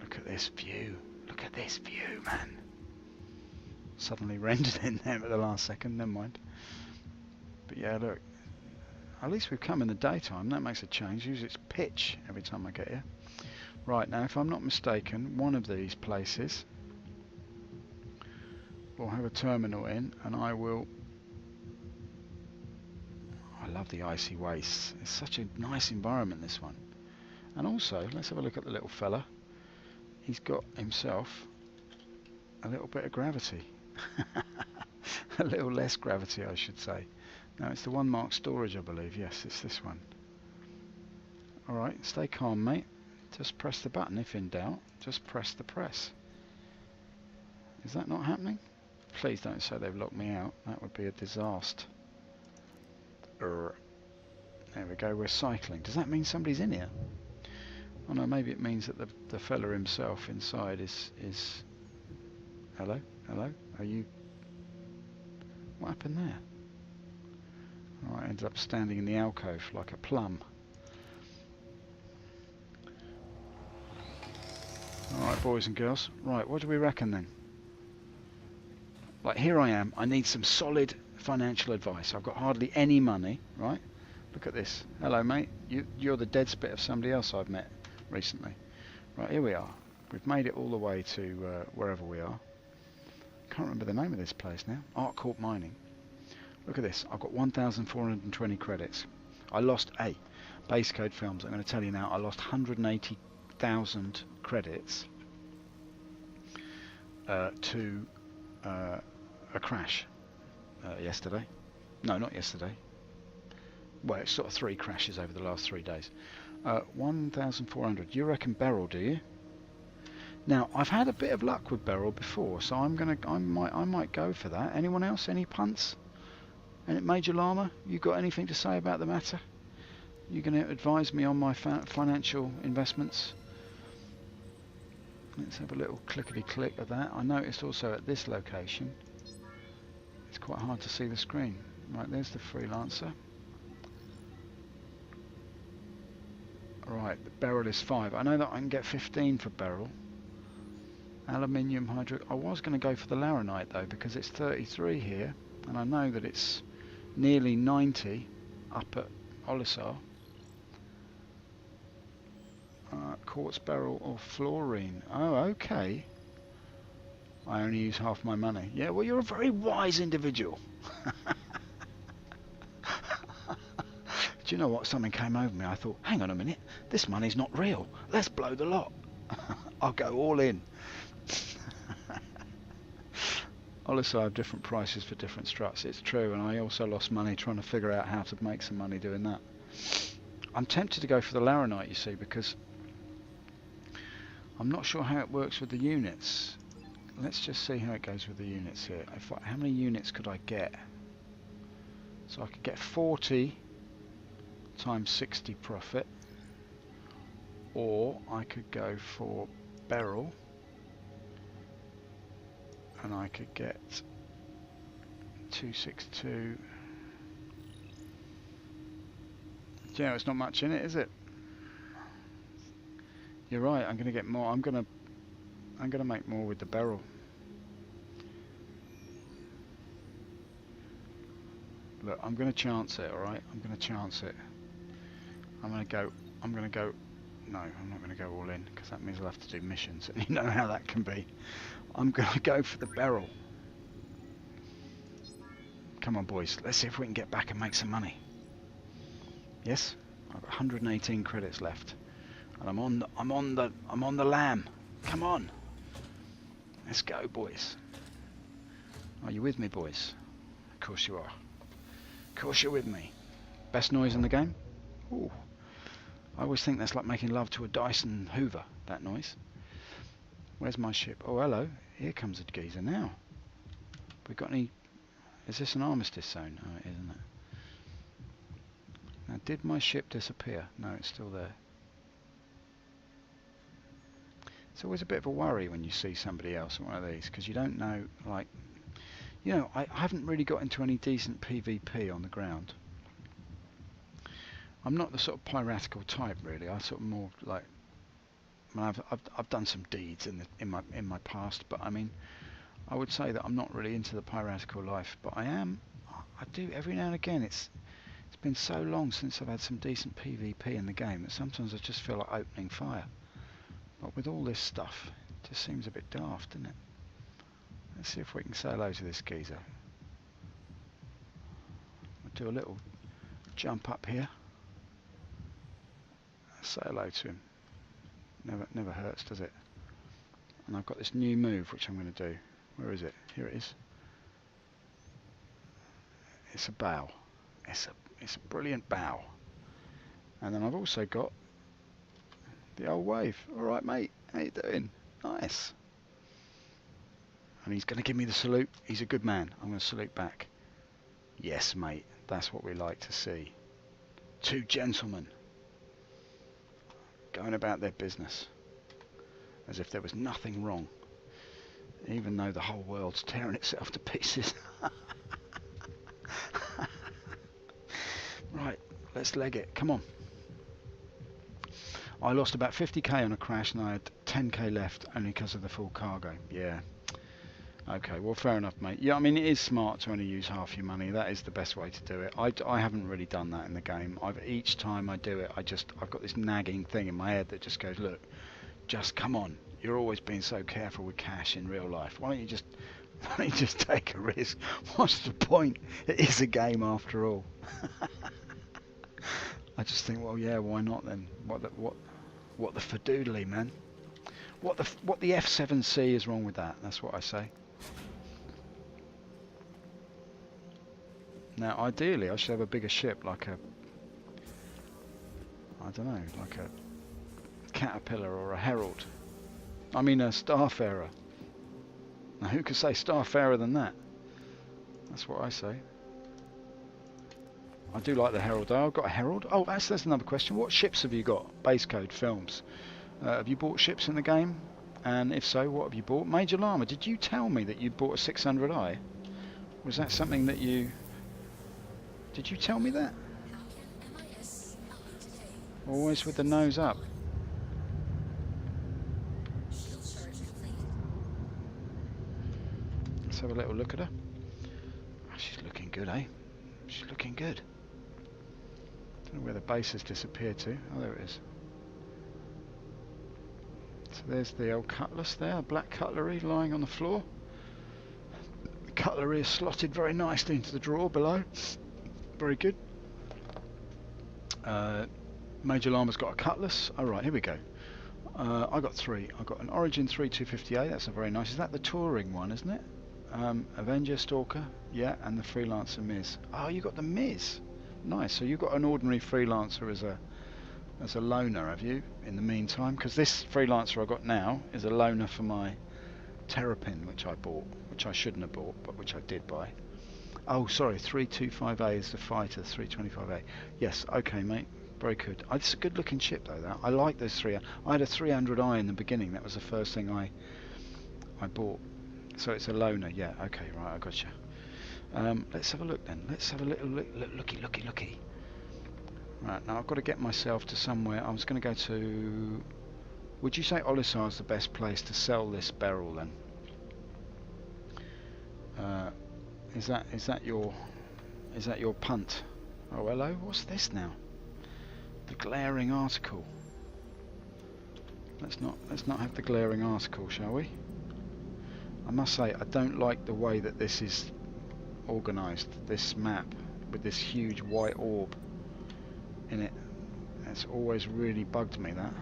Look at this view. Look at this view, man. Suddenly rendered in there at the last second, never mind. But yeah, look. At least we've come in the daytime. That makes a change. Usually it's pitch every time I get here. Right, now, if I'm not mistaken, one of these places will have a terminal in, and I love the icy wastes. It's such a nice environment, this one. And also, let's have a look at the little fella. He's got himself a little bit of gravity. A little less gravity, I should say. No, it's the one marked storage, I believe. Yes, it's this one. Alright, stay calm, mate. Just press the button if in doubt. Just press the press. Is that not happening? Please don't say they've locked me out. That would be a disaster. There we go, we're cycling. Does that mean somebody's in here? Oh no, maybe it means that the fella himself inside is... Hello? Are you... What happened there? Oh, I ended up standing in the alcove like a plum. Alright, boys and girls. Right, what do we reckon then? Like, here I am. I need some solid financial advice. I've got hardly any money, right? Look at this. Hello, mate. You're the dead spit of somebody else I've met recently. Right, here we are. We've made it all the way to wherever we are. Can't remember the name of this place now. Art Court Mining. Look at this. I've got 1,420 credits. I lost Base Code Films. I'm going to tell you now. I lost 180,000 credits to a crash yesterday. No, not yesterday. Well, it's sort of 3 crashes over the last 3 days. 1,400. You reckon Beryl, do you? Now, I've had a bit of luck with Beryl before, so I might go for that. Anyone else? Any punts? And Major Lama, you got anything to say about the matter? You going to advise me on my financial investments? Let's have a little clickety-click of that. I noticed also at this location, it's quite hard to see the screen. Right, there's the Freelancer. Right, the Beryl is 5. I know that I can get 15 for Beryl. Aluminium hydro. I was going to go for the laranite though, because it's 33 here, and I know that it's nearly 90 up at Olisar. Quartz Beryl or fluorine. Oh, okay. I only use half my money. Yeah, well, you're a very wise individual. Do you know what? Something came over me. I thought, hang on a minute, this money's not real. Let's blow the lot. I'll go all in. Honestly, I have different prices for different struts. It's true, and I also lost money trying to figure out how to make some money doing that. I'm tempted to go for the Laranite, you see, because I'm not sure how it works with the units. Let's just see how it goes with the units here. How many units could I get? So I could get 40 times 60 profit, or I could go for Beryl, and I could get 262. Yeah, it's not much in it, is it? You're right. I'm going to get more. I'm going to make more with the Beryl. Look, I'm going to chance it. All right, I'm going to chance it. I'm going to go. No, I'm not going to go all in, because that means I'll have to do missions, and you know how that can be. I'm going to go for the Beryl. Come on, boys. Let's see if we can get back and make some money. Yes, I've got 118 credits left, and I'm on the lamb. Come on, let's go, boys. Are you with me, boys? Of course you are. Of course you're with me. Best noise in the game? Ooh. I always think that's like making love to a Dyson Hoover, that noise. Where's my ship? Oh, hello. Here comes a geezer now. We got any... Is this an armistice zone? Oh, it is, isn't it? Now, did my ship disappear? No, it's still there. It's always a bit of a worry when you see somebody else on one of these, because you don't know, like... You know, I haven't really got into any decent PvP on the ground. I'm not the sort of piratical type, really. I sort of more like... I mean, I've done some deeds in my past, but I mean, I would say that I'm not really into the piratical life, but I do every now and again. It's been so long since I've had some decent PvP in the game that sometimes I just feel like opening fire. But with all this stuff, it just seems a bit daft, doesn't it? Let's see if we can say hello to this geezer. I'll do a little jump up here. Say hello to him. Never hurts, does it? And I've got this new move which I'm going to do. Where is it? Here it is. It's a bow. It's a brilliant bow. And then I've also got the old wave. All right, mate. How you doing? Nice. And he's going to give me the salute. He's a good man. I'm going to salute back. Yes, mate. That's what we like to see. Two gentlemen going about their business as if there was nothing wrong, even though the whole world's tearing itself to pieces. Right, let's leg it. Come on. I lost about 50k on a crash, and I had 10k left only because of the full cargo. Yeah. Okay, well, fair enough, mate. Yeah, I mean, it is smart to only use half your money. That is the best way to do it. I haven't really done that in the game. Each time I do it, I've got this nagging thing in my head that just goes, look, just come on. You're always being so careful with cash in real life. Why don't you just take a risk? What's the point? It is a game after all. I just think, well, yeah, why not then? What the fadoodly, man? What the F7C is wrong with that? That's what I say. Now, ideally, I should have a bigger ship, like a, I don't know, like a Caterpillar or a Herald. I mean, a Starfarer. Now, who could say Starfarer than that? That's what I say. I do like the Herald, though. I've got a Herald. Oh, that's another question. What ships have you got? Base code films. Have you bought ships in the game? And if so, what have you bought? Major Llama, did you tell me that you bought a 600i? Was that something that you... Did you tell me that? Always with the nose up. Let's have a little look at her. Oh, she's looking good, eh? She's looking good. Don't know where the base has disappeared to. Oh, there it is. So there's the old cutlass there, black cutlery lying on the floor. The cutlery is slotted very nicely into the drawer below. Very good. Major Llama's got a cutlass. Alright, here we go. I got three. I got an Origin 3258, that's a very nice. Is that the touring one, isn't it? Avenger, Stalker, yeah, and the Freelancer Miz. Oh, you got the Miz. Nice. So you got an ordinary Freelancer as a loner, have you? In the meantime, because this Freelancer I got now is a loner for my Terrapin, which I bought, which I shouldn't have bought, but which I did buy. Oh, sorry, 325A is the fighter, 325A. Yes, okay, mate. Very good. It's a good-looking ship, though. That I like those three. I had a 300i in the beginning. That was the first thing I bought. So it's a loner. Yeah. Okay. Right. I got you. Let's have a look then. Let's have a little looky. Right. Now I've got to get myself to somewhere. I was going to go to. Would you say Olisar is the best place to sell this barrel then? Is that your punt? Oh, hello. What's this now? The glaring article. Let's not have the glaring article, shall we? I must say I don't like the way that this is organised. This map with this huge white orb in it. It's always really bugged me, that.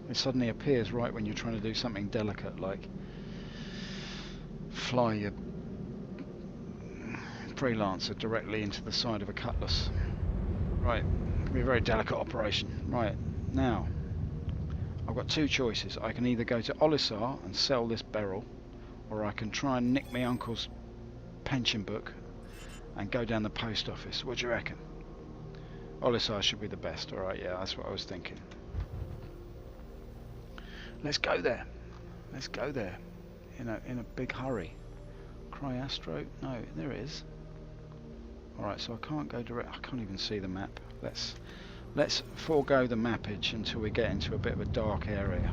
It suddenly appears right when you're trying to do something delicate, like fly your Freelancer directly into the side of a cutlass. Right, it can be a very delicate operation. Right, now I've got two choices. I can either go to Olisar and sell this barrel, or I can try and nick my uncle's pension book and go down the post office. What do you reckon? Olisar should be the best. Alright, yeah, that's what I was thinking. Let's go there. Let's go there. In a big hurry. Cryastro? No, there it is. Alright, so I can't go direct. I can't even see the map. Let's forego the mappage until we get into a bit of a dark area.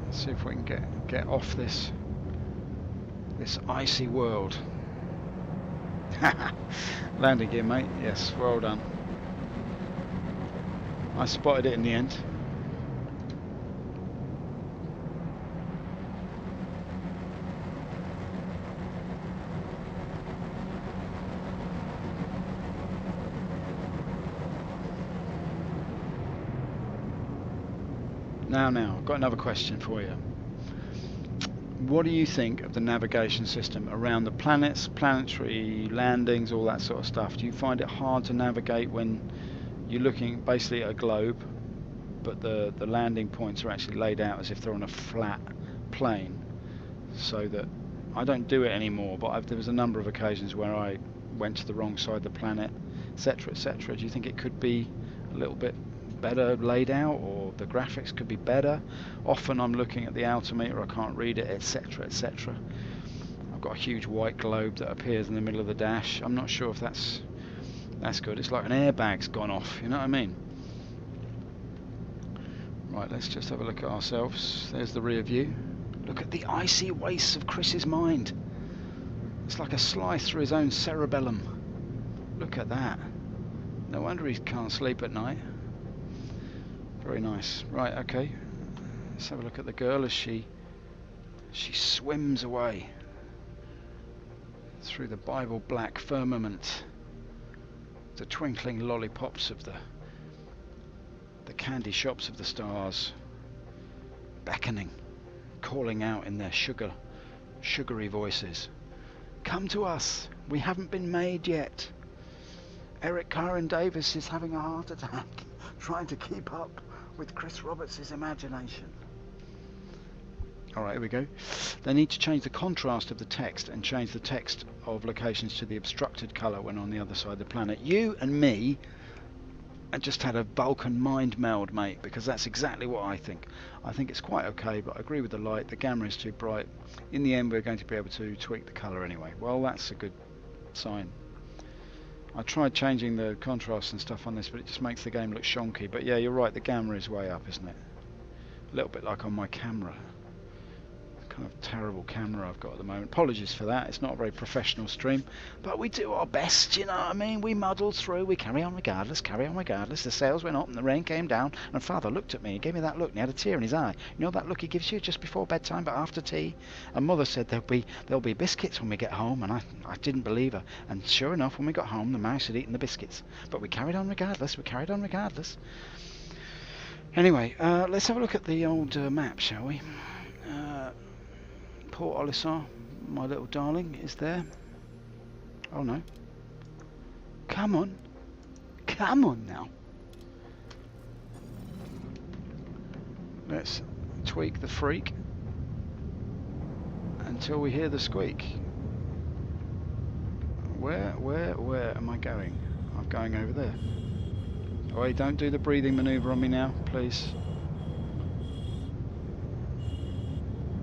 Let's see if we can get off this icy world. Landing gear, mate. Yes, well done. I spotted it in the end. Now, I've got another question for you. What do you think of the navigation system around the planets, planetary landings, all that sort of stuff? Do you find it hard to navigate when you're looking basically at a globe, but the landing points are actually laid out as if they're on a flat plane? So that I don't do it anymore, but there was a number of occasions where I went to the wrong side of the planet, etc., etc. Do you think it could be a little bit better laid out, or the graphics could be better? Often I'm looking at the altimeter, I can't read it, etc., etc. I've got a huge white globe that appears in the middle of the dash. I'm not sure if that's good. It's like an airbag's gone off, you know what I mean? Right, let's just have a look at ourselves. There's the rear view. Look at the icy wastes of Chris's mind. It's like a slice through his own cerebellum. Look at that. No wonder he can't sleep at night. Very nice. Right, okay. Let's have a look at the girl as she swims away through the Bible black firmament. The twinkling lollipops of the candy shops of the stars, beckoning, calling out in their sugary voices. Come to us. We haven't been made yet. Eric Karen Davis is having a heart attack, trying to keep up with Chris Roberts' imagination. Alright, here we go. They need to change the contrast of the text and change the text of locations to the obstructed colour when on the other side of the planet. You and me I just had a Vulcan mind meld, mate, because that's exactly what I think. I think it's quite okay, but I agree with the light. The gamma is too bright. In the end, we're going to be able to tweak the colour anyway. Well, that's a good sign. I tried changing the contrast and stuff on this, but it just makes the game look shonky. But yeah, you're right, the gamma is way up, isn't it? A little bit like on my camera. kind of terrible camera I've got at the moment. Apologies for that. It's not a very professional stream, but we do our best, you know what I mean? We muddle through, we carry on regardless, carry on regardless. The sails went up and the rain came down, and Father looked at me, he gave me that look, and he had a tear in his eye. You know that look he gives you just before bedtime but after tea? And Mother said there'll be biscuits when we get home, and I didn't believe her. And sure enough, when we got home, the mouse had eaten the biscuits. But we carried on regardless, Anyway, let's have a look at the old map, shall we? Port Olisar, my little darling, is there. Oh no. Come on now. Let's tweak the freak until we hear the squeak. Where am I going? I'm going over there. Oh, hey, don't do the breathing manoeuvre on me now, please.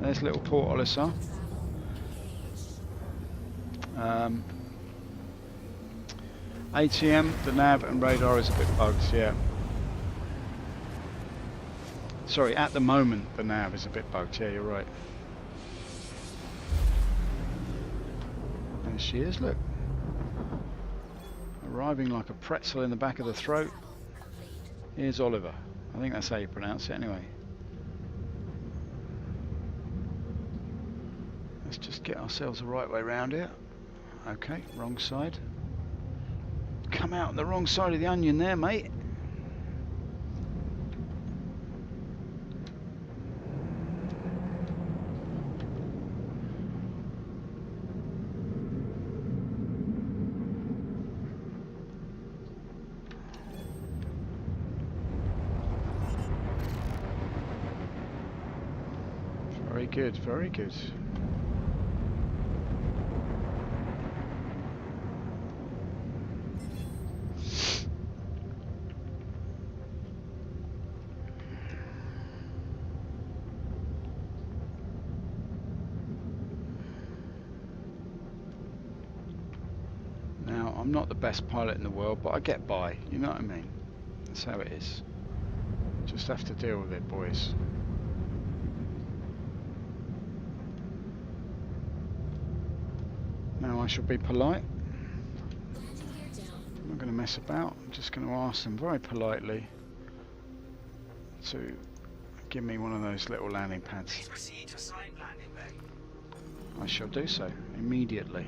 There's little Port Olisar. ATM, the nav and radar is a bit bugged, yeah. Sorry, at the moment the nav is a bit bugged, yeah, you're right. There she is, look. Arriving like a pretzel in the back of the throat. Here's Oliver. I think that's how you pronounce it anyway. Let's just get ourselves the right way round here. Okay, wrong side. Come out on the wrong side of the onion there, mate. Very good, very good. Now, I'm not the best pilot in the world, but I get by, you know what I mean? That's how it is. Just have to deal with it, boys. Now I shall be polite. I'm not going to mess about. I'm just going to ask them very politely to give me one of those little landing pads. Please proceed to assigned landing bay. I shall do so immediately.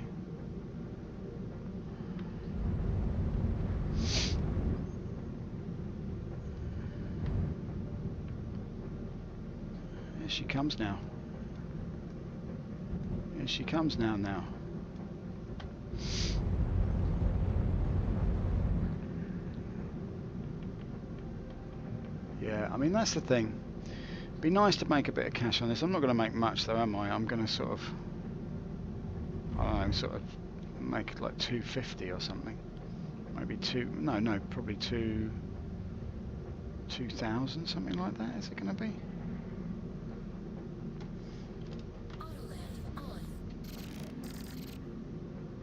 Here she comes now. Here she comes now. Yeah, I mean that's the thing. Be nice to make a bit of cash on this. I'm not going to make much though, am I? I'm going to sort of, I don't know, sort of make it like 250 or something. Maybe probably 2,000, something like that. Is it going to be?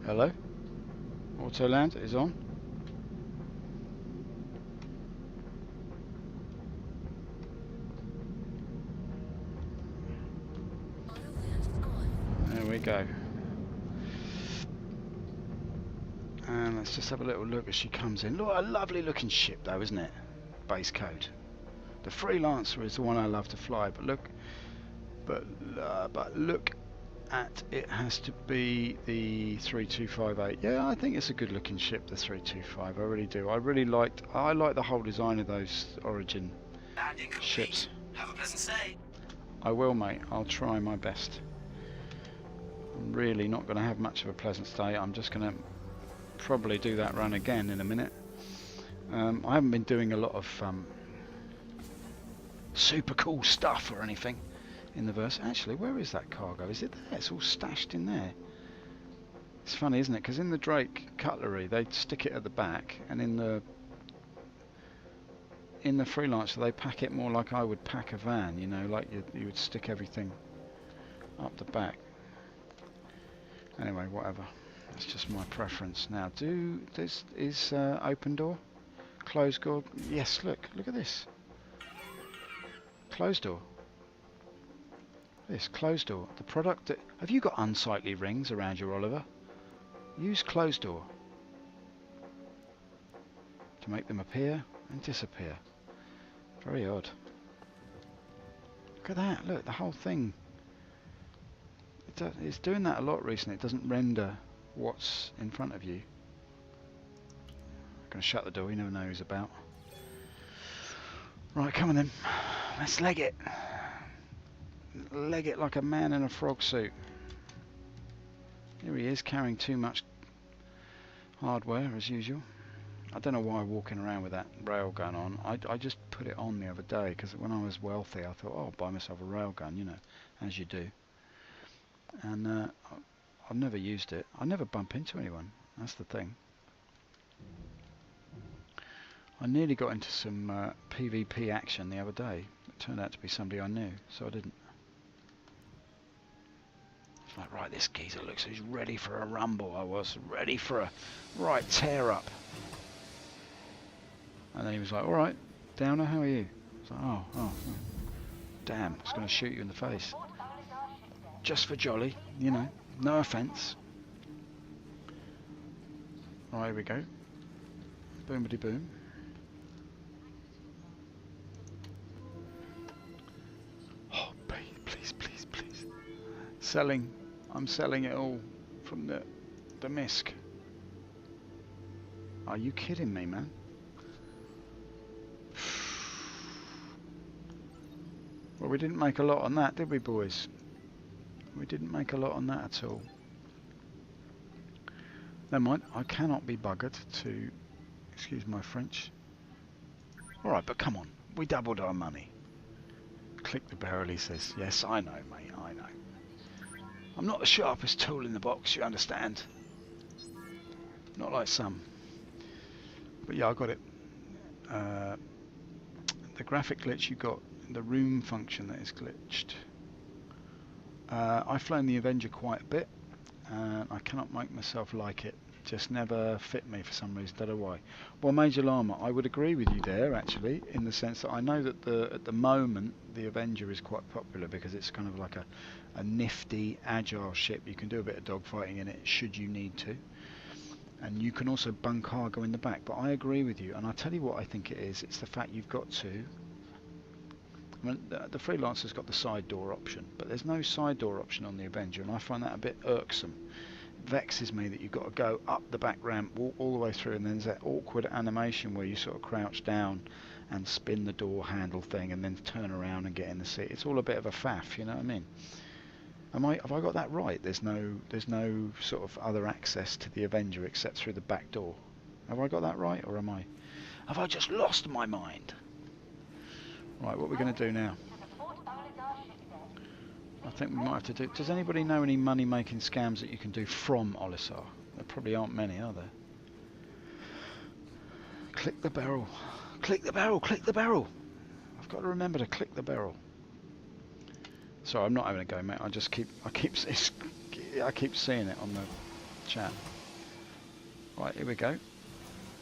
Hello? Autoland is on. There we go. And let's just have a little look as she comes in. Look, a lovely looking ship though, isn't it? Base code. The Freelancer is the one I love to fly, but look at it has to be the 3258. Yeah, I think it's a good looking ship, the 325. I really do. I like the whole design of those Origin Landing complete. ships. Have a pleasant stay. I will, mate. I'll try my best. I'm really not going to have much of a pleasant stay. I'm just going to probably do that run again in a minute. I haven't been doing a lot of super cool stuff or anything in the verse. Actually, where is that cargo? Is it there? It's all stashed in there. It's funny, isn't it? Because in the Drake cutlery they stick it at the back, and in the Freelancer they pack it more like I would pack a van, you know, like you would stick everything up the back. Anyway, whatever. That's just my preference. Now, this is open door, closed door. Yes, look at this. Closed door. This closed door. The product that... Have you got unsightly rings around you, Oliver? Use closed door to make them appear and disappear. Very odd. Look at that. Look, the whole thing. It's doing that a lot recently. It doesn't render what's in front of you. I'm going to shut the door. You never know who's about. Right, come on then. Let's leg it. Leg it like a man in a frog suit. Here he is, carrying too much hardware as usual. I don't know why I'm walking around with that railgun on. I just put it on the other day because when I was wealthy I thought, oh, I'll buy myself a railgun, you know, as you do. And I've never used it. I never bump into anyone, that's the thing. I nearly got into some PvP action the other day. It turned out to be somebody I knew, so I didn't. It's like, right, this geezer looks, he's ready for a rumble. I was ready for a right tear up. And then he was like, alright, Downer, how are you? I was like, oh, damn, I was going to shoot you in the face. Just for jolly, you know, no offence. Right, here we go. Boomity boom. Oh, please, please, please. Selling. I'm selling it all from the MISC. Are you kidding me, man? Well, we didn't make a lot on that, did we, boys? We didn't make a lot on that at all. Never mind, I cannot be buggered to... Excuse my French. Alright, but come on. We doubled our money. Click the barrel, he says. Yes, I know, mate, I know. I'm not the sharpest tool in the box, you understand. Not like some. But yeah, I got it. The graphic glitch you got, the room function that is glitched. I've flown the Avenger quite a bit, and I cannot make myself like it. Just never fit me for some reason, don't know why. Well, Major Llama, I would agree with you there, actually, in the sense that I know that at the moment the Avenger is quite popular because it's kind of like a nifty, agile ship. You can do a bit of dogfighting in it should you need to. And you can also bunk cargo in the back. But I agree with you, and I'll tell you what I think it is. It's the fact you've got to... I mean, the Freelancer's got the side door option, but there's no side door option on the Avenger, and I find that a bit irksome. It vexes me that you've got to go up the back ramp, walk all the way through, and then there's that awkward animation where you sort of crouch down and spin the door handle thing, and then turn around and get in the seat. It's all a bit of a faff, you know what I mean? Have I got that right? There's no sort of other access to the Avenger except through the back door. Have I got that right, or have I just lost my mind? Right, what are we going to do now? I think we might have to do... Does anybody know any money-making scams that you can do from Olisar? There probably aren't many, are there? Click the barrel. Click the barrel, click the barrel. I've got to remember to click the barrel. Sorry, I'm not having a go, mate. I keep seeing it on the chat. Right, here we go.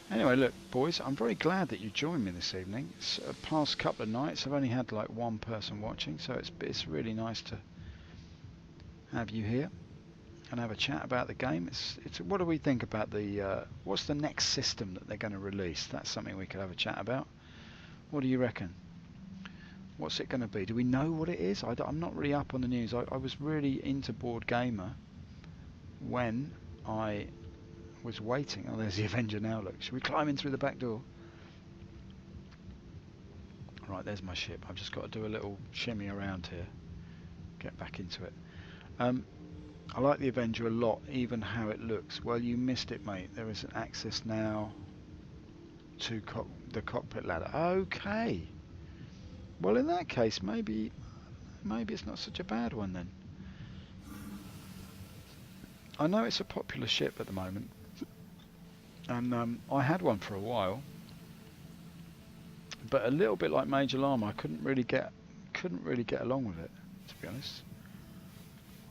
Anyway, look, boys, I'm very glad that you joined me this evening. It's past couple of nights, I've only had like one person watching, so it's really nice to have you here and have a chat about the game. It's what do we think about the what's the next system that they're going to release? That's something we could have a chat about. What do you reckon? What's it going to be? Do we know what it is? I'm not really up on the news. I was really into Board Gamer when I was waiting. Oh, there's the Avenger now, look. Should we climb in through the back door? Right, there's my ship. I've just got to do a little shimmy around here. Get back into it. I like the Avenger a lot, even how it looks. Well, you missed it, mate. There is an access now to the cockpit ladder. Okay. Well, in that case, maybe it's not such a bad one then. I know it's a popular ship at the moment, and I had one for a while, but a little bit like Major Llama, I couldn't really get along with it, to be honest.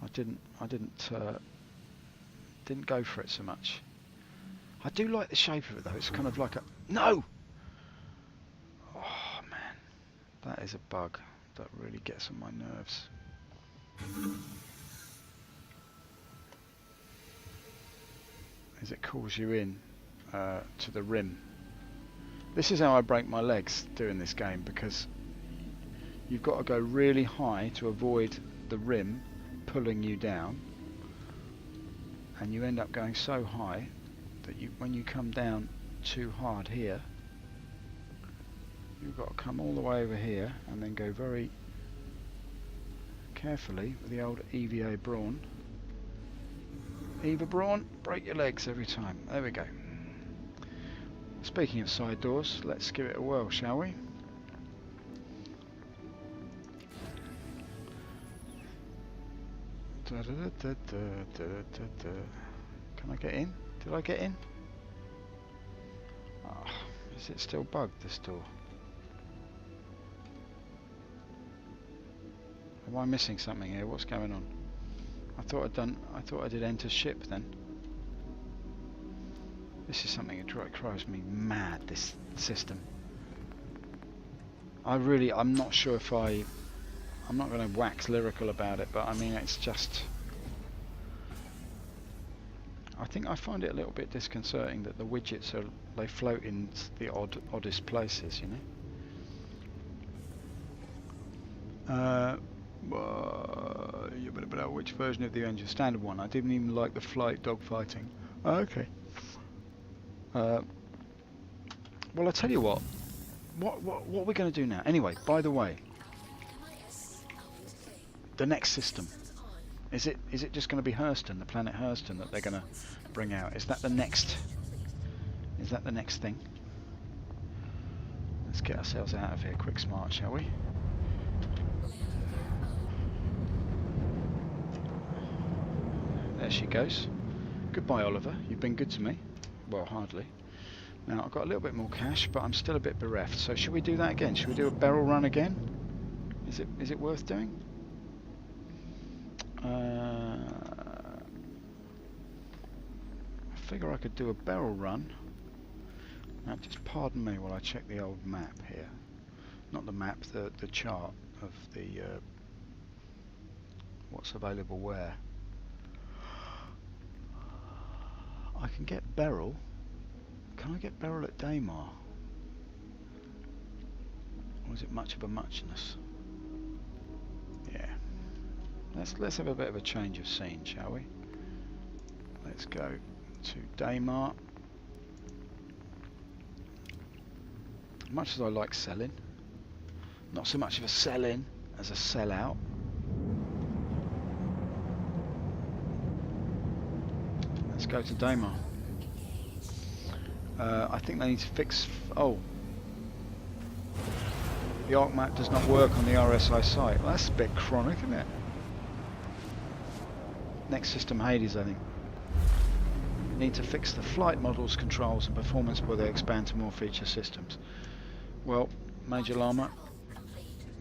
I didn't go for it so much. I do like the shape of it though. It's kind of like a no. Oh man, that is a bug that really gets on my nerves. is it calls you in to the rim. This is how I break my legs doing this game, because you've got to go really high to avoid the rim pulling you down, and you end up going so high that when you come down too hard here, you've got to come all the way over here and then go very carefully with the old EVA brawn. Eva brawn, break your legs every time. There we go. Speaking of side doors, let's give it a whirl, shall we? Can I get in? Did I get in? Oh, is it still bugged, this door? Am I missing something here? What's going on? I thought I did enter ship then. This is something that drives me mad, this system. I'm not sure if I'm not going to wax lyrical about it, but I mean, it's just, I think I find it a little bit disconcerting that the widgets they float in the oddest places, you know. Which version of the engine? Standard one. I didn't even like the flight dogfighting. Oh, okay. Well, I'll tell you what. What we're going to do now? Anyway, by the way, the next system, is it just going to be Hurston, the planet Hurston, that they're going to bring out? Is that the next? Is that the next thing? Let's get ourselves out of here, quick smart, shall we? There she goes. Goodbye, Oliver. You've been good to me. Well, hardly. Now, I've got a little bit more cash, but I'm still a bit bereft. So should we do that again? Should we do a barrel run again? Is it worth doing? I figure I could do a barrel run. Now, just pardon me while I check the old map here. Not the map, the chart of the what's available where. I can get Beryl. Can I get Beryl at Daymar? Or is it much of a muchness? Yeah. Let's have a bit of a change of scene, shall we? Let's go to Daymar. Much as I like selling, not so much of a sell-in as a sell-out. Let's go to Daymar. I think they need to fix... Oh. The arc map does not work on the RSI site. Well, that's a bit chronic, isn't it? Next system, Hades, I think. Need to fix the flight models, controls and performance before they expand to more feature systems. Well, Major Llama,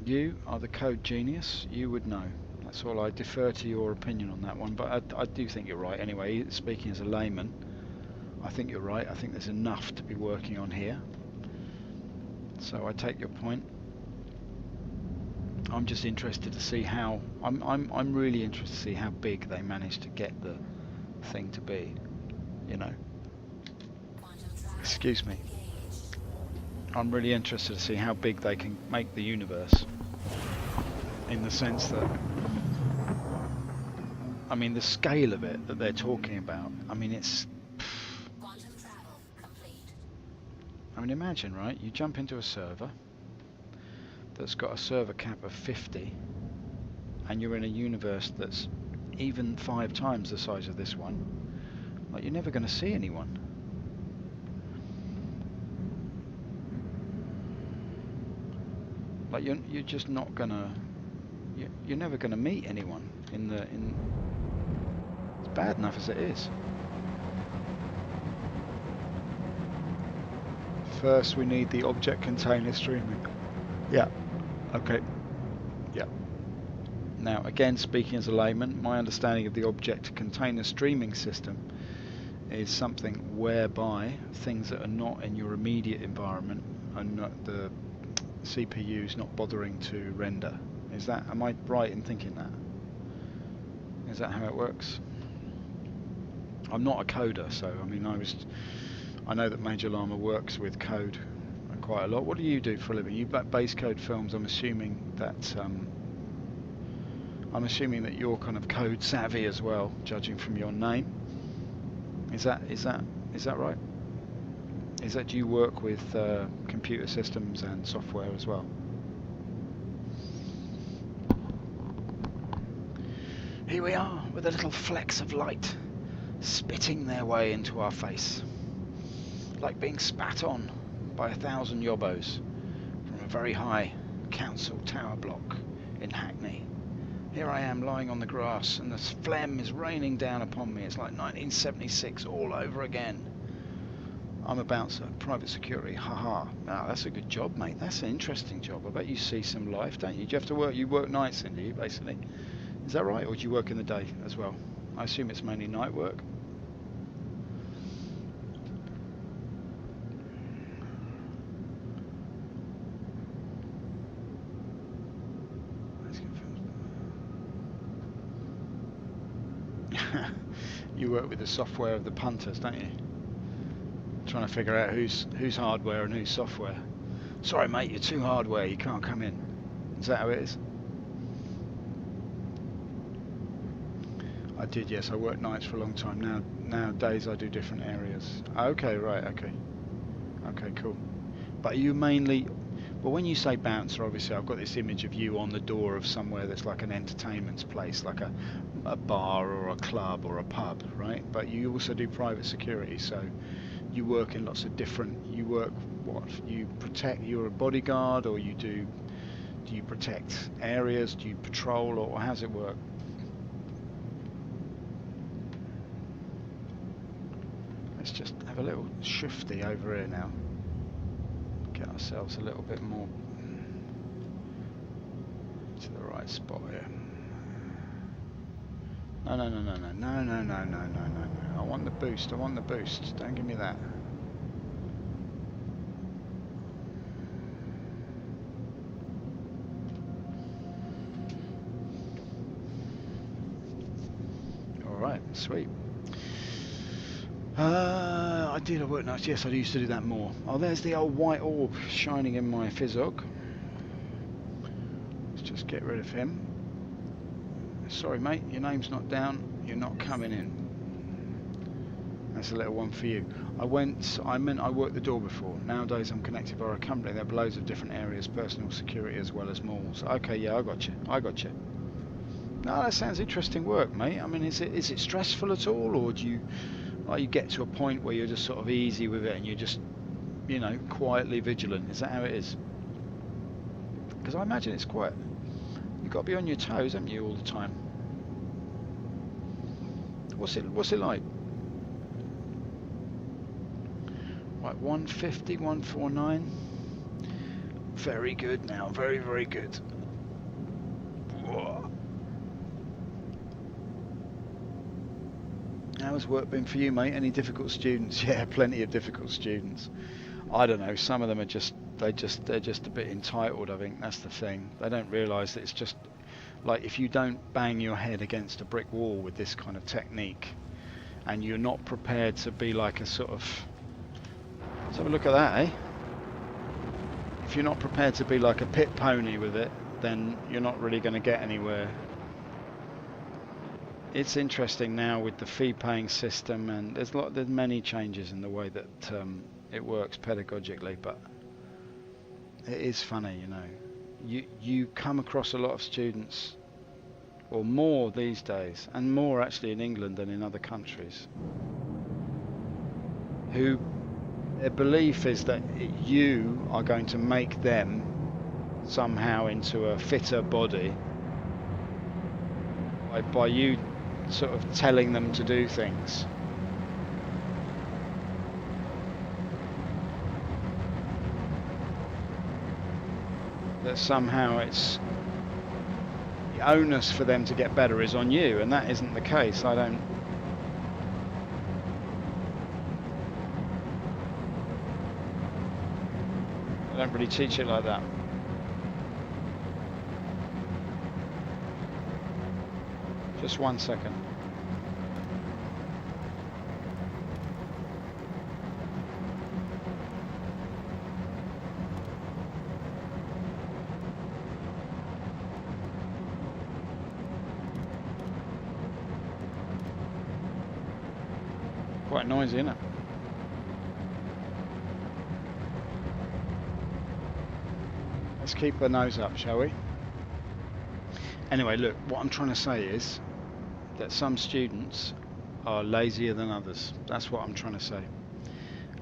you are the code genius. You would know. That's all. I defer to your opinion on that one, but I do think you're right. Anyway, speaking as a layman, I think you're right. I think there's enough to be working on here. So I take your point. I'm just interested to see how. I'm really interested to see how big they manage to get the thing to be. You know. Excuse me. I'm really interested to see how big they can make the universe. In the sense that, I mean, the scale of it that they're talking about. I mean, it's. I mean, imagine, right? You jump into a server that's got a server cap of 50, and you're in a universe that's even 5 times the size of this one. Like, you're never going to see anyone. Like, you're just not gonna. You're never gonna meet anyone in. It's bad enough as it is. First, we need the object container streaming. Yeah. Okay. Yeah. Now, again, speaking as a layman, my understanding of the object container streaming system is something whereby things that are not in your immediate environment are not the CPU's not bothering to render. Am I right in thinking that? Is that how it works? I'm not a coder, so I mean, I know that Major Llama works with code quite a lot. What do you do for a living? You base code films. I'm assuming that you're kind of code savvy as well, judging from your name. Is that right? Do you work with computer systems and software as well? Here we are with a little flecks of light spitting their way into our face, like being spat on by 1,000 yobbos from a very high council tower block in Hackney. Here I am lying on the grass and the phlegm is raining down upon me. It's like 1976 all over again. I'm a bouncer, private security, haha. Ah, that's a good job, mate. That's an interesting job. I bet you see some life, don't you? Do you have to work? You work nights, then, do you, basically? Is that right? Or do you work in the day as well? I assume it's mainly night work. You work with the software of the punters, don't you? Trying to figure out who's hardware and who's software. Sorry, mate, you're too hardware. You can't come in. Is that how it is? I did, yes. I worked nights for a long time. Nowadays, I do different areas. Okay, right. Okay, cool. But are you mainly? Well, when you say bouncer, obviously, I've got this image of you on the door of somewhere that's like an entertainment place, like a bar or a club or a pub, right? But you also do private security, so you work in lots of different. You work what? You protect. You're a bodyguard, or you do? Do you protect areas? Do you patrol, or how's it work? Let's just have a little shifty over here now. Get ourselves a little bit more to the right spot here. No. I want the boost. Don't give me that. All right, sweet. I work nights. Yes, I used to do that more. Oh, there's the old white orb shining in my physog. Let's just get rid of him. Sorry, mate, your name's not down. You're not coming in. That's a little one for you. I worked the door before. Nowadays, I'm connected by a company that have loads of different areas, personal security as well as malls. Okay, yeah, I got you. No, that sounds interesting work, mate. I mean, is it stressful at all, or do you get to a point where you're just sort of easy with it and you're just, quietly vigilant? Is that how it is? Because I imagine it's quite. You've got to be on your toes, haven't you, all the time? What's it like? Right, 150, 149. Very good now. Very, very good. Whoa. How's work been for you, mate? Any difficult students? Yeah, plenty of difficult students. I don't know. Some of them are they're just a bit entitled. I think that's the thing. They don't realise that it's just like if you don't bang your head against a brick wall with this kind of technique, and you're not prepared to be like a sort of. Let's have a look at that, eh? If you're not prepared to be like a pit pony with it, then you're not really going to get anywhere. It's interesting now with the fee-paying system, and there's many changes in the way that it works pedagogically, but it is funny, you come across a lot of students, or more these days, and more actually in England than in other countries, who their belief is that you are going to make them somehow into a fitter body by you sort of telling them to do things. That somehow it's the onus for them to get better is on you, and that isn't the case. I don't really teach it like that. Just 1 second. Quite noisy, isn't it? Let's keep the nose up, shall we? Anyway, look, what I'm trying to say is that some students are lazier than others. That's what I'm trying to say.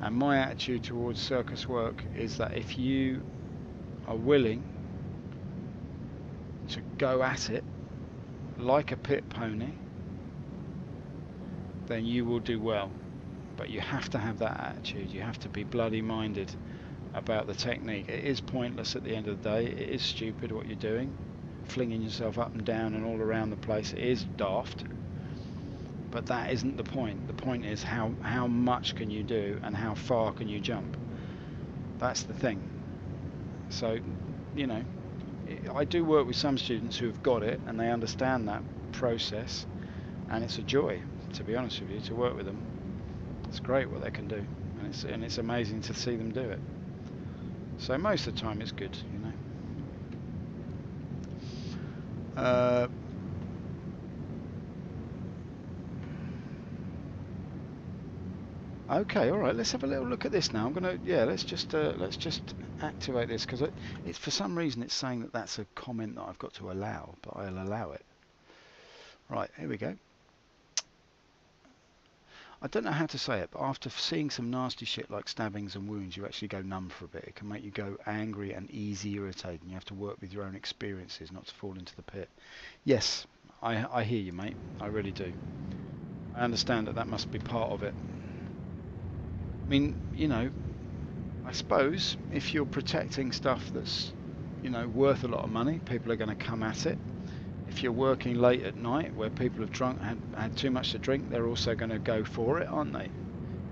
And my attitude towards circus work is that if you are willing to go at it like a pit pony, then you will do well. But you have to have that attitude. You have to be bloody minded about the technique. It is pointless at the end of the day. It is stupid what you're doing, flinging yourself up and down and all around the place. It is daft, but that isn't the point. The point is how much can you do and how far can you jump. That's the thing. So, you know, I do work with some students who have got it and they understand that process, and it's a joy, to be honest with you, to work with them. It's great what they can do, and it's amazing to see them do it. So most of the time it's good, you know. Okay, all right. Let's have a little look at this now. Let's just activate this because it's for some reason it's saying that that's a comment that I've got to allow, but I'll allow it. Right, here we go. I don't know how to say it, but after seeing some nasty shit like stabbings and wounds, you actually go numb for a bit. It can make you go angry and easy irritated, and you have to work with your own experiences not to fall into the pit. Yes, I hear you, mate. I really do. I understand that must be part of it. I mean, you know, I suppose if you're protecting stuff that's, you know, worth a lot of money, people are going to come at it. If you're working late at night where people have had too much to drink, they're also going to go for it, aren't they?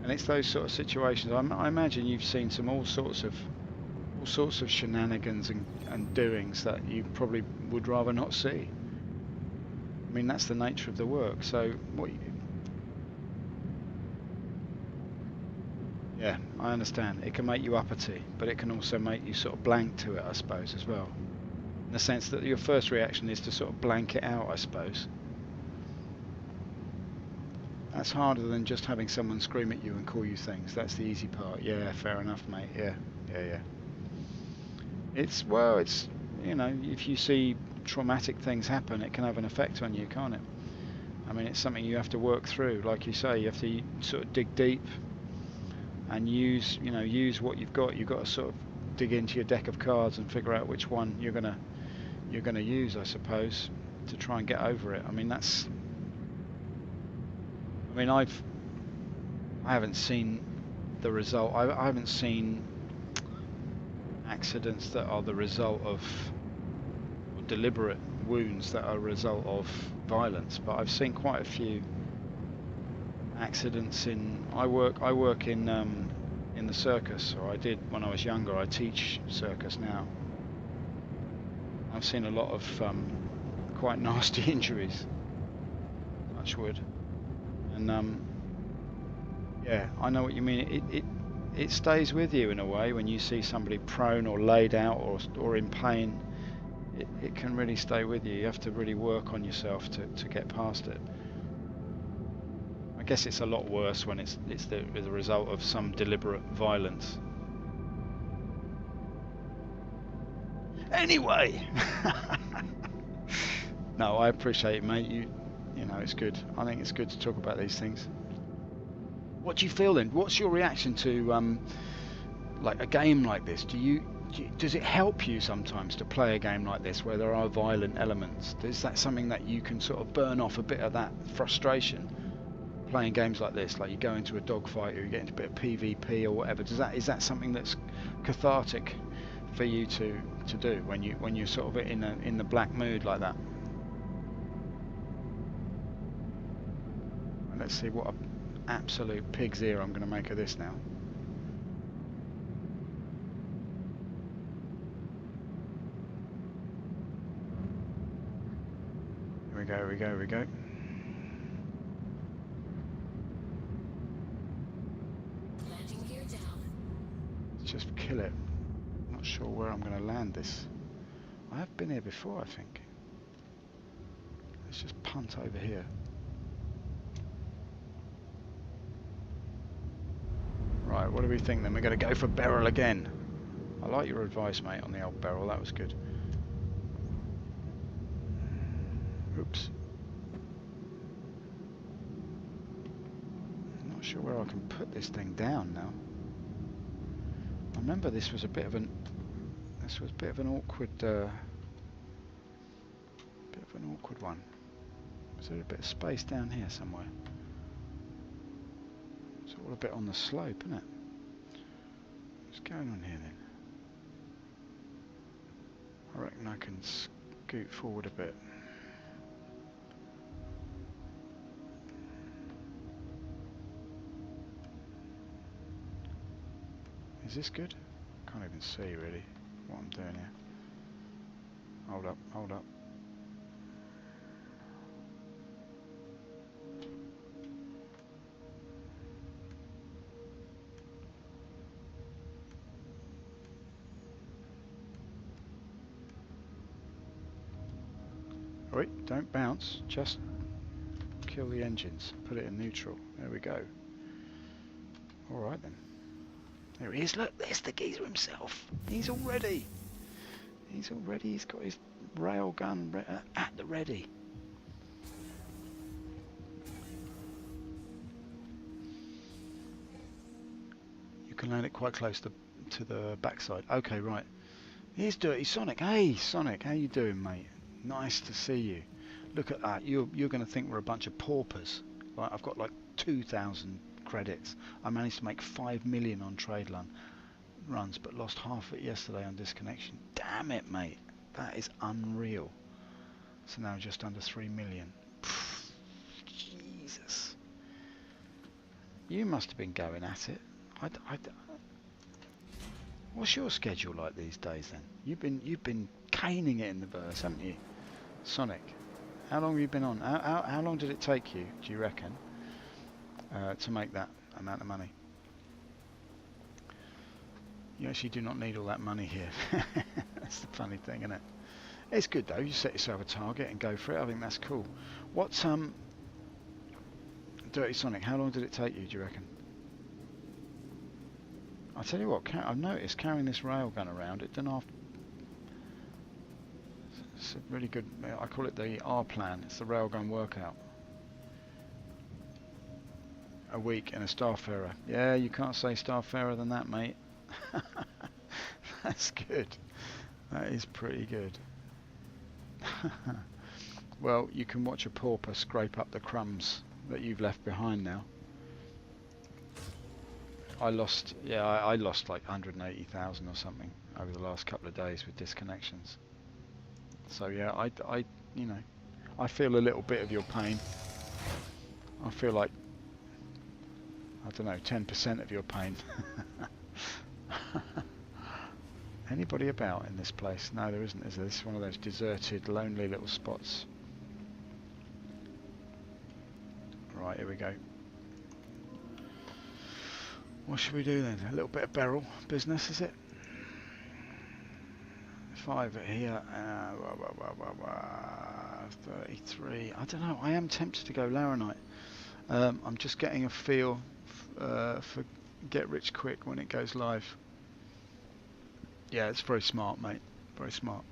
And it's those sort of situations. I imagine you've seen all sorts of shenanigans and doings that you probably would rather not see. I mean, that's the nature of the work. So yeah, I understand. It can make you uppity, but it can also make you sort of blank to it, I suppose, as well. In the sense that your first reaction is to sort of blank it out, I suppose. That's harder than just having someone scream at you and call you things. That's the easy part. Yeah, fair enough, mate. Yeah. It's, you know, if you see traumatic things happen, it can have an effect on you, can't it? I mean, it's something you have to work through. Like you say, you have to sort of dig deep and use what you've got. You've got to sort of dig into your deck of cards and figure out which one you're gonna use, I suppose, to try and get over it. I mean, I haven't seen the result. I haven't seen accidents that are the result of deliberate wounds that are a result of violence, but I've seen quite a few accidents I work in the circus, or I did when I was younger. I teach circus now. I've seen a lot of quite nasty injuries, touch wood, and yeah, I know what you mean. It stays with you in a way when you see somebody prone or laid out or in pain. It can really stay with you. You have to really work on yourself to get past it. I guess it's a lot worse when it's the result of some deliberate violence. Anyway, no, I appreciate it, mate. You know, it's good. I think it's good to talk about these things. What do you feel then? What's your reaction to like a game like this? Does it help you sometimes to play a game like this where there are violent elements? Is that something that you can sort of burn off a bit of that frustration playing games like this? Like you go into a dogfight or you get into a bit of PvP or whatever. Is that something that's cathartic for you to do when you're sort of in the black mood like that? And let's see what an absolute pig's ear I'm going to make of this now. Here we go, we go, we go. Landing gear down. Just kill it. Not sure where I'm going to land this. I have been here before, I think. Let's just punt over here. Right, what do we think then? We're going to go for barrel again. I like your advice, mate, on the old barrel. That was good. Oops. I'm not sure where I can put this thing down now. I remember this was a bit of an awkward one. Is there a bit of space down here somewhere? It's all a bit on the slope, isn't it? What's going on here then? I reckon I can scoot forward a bit. Is this good? Can't even see really what I'm doing here. Hold up, hold up. Wait, don't bounce, just kill the engines. Put it in neutral. There we go. Alright then. There he is, look, there's the geezer himself. He's got his rail gun at the ready. You can land it quite close to the backside. Okay, right. Here's Dirty Sonic. Hey, Sonic, how you doing, mate? Nice to see you. Look at that. You're going to think we're a bunch of paupers. Right, I've got like 2,000 credits. I managed to make 5 million on trade runs, but lost half it yesterday on disconnection. Damn it, mate. That is unreal. So now just under 3 million. Pfft, Jesus. You must have been going at it. What's your schedule like these days then? You've been caning it in the verse, haven't you, Sonic? How long have you been on? How long did it take you, do you reckon, to make that amount of money? You actually do not need all that money here. That's the funny thing, isn't it? It's good though. You set yourself a target and go for it. I think that's cool. What's Dirty Sonic? How long did it take you, do you reckon? I'll tell you what. I've noticed carrying this railgun around. It didn't have. It's a really good. I call it the R plan. It's the railgun workout. A week in a Starfarer. Yeah, you can't say Starfarer than that, mate. That's good. That is pretty good. Well, you can watch a pauper scrape up the crumbs that you've left behind now. I lost like 180,000 or something over the last couple of days with disconnections. So yeah, I you know, I feel a little bit of your pain. I feel like, I don't know, 10% of your pain. Anybody about in this place? No, there isn't, is there? This is one of those deserted, lonely little spots. Right, here we go. What should we do then? A little bit of barrel business, is it? 5 here, 33. I don't know, I am tempted to go Laranite. I'm just getting a feel for get rich quick when it goes live. Yeah, it's very smart, mate. Very smart.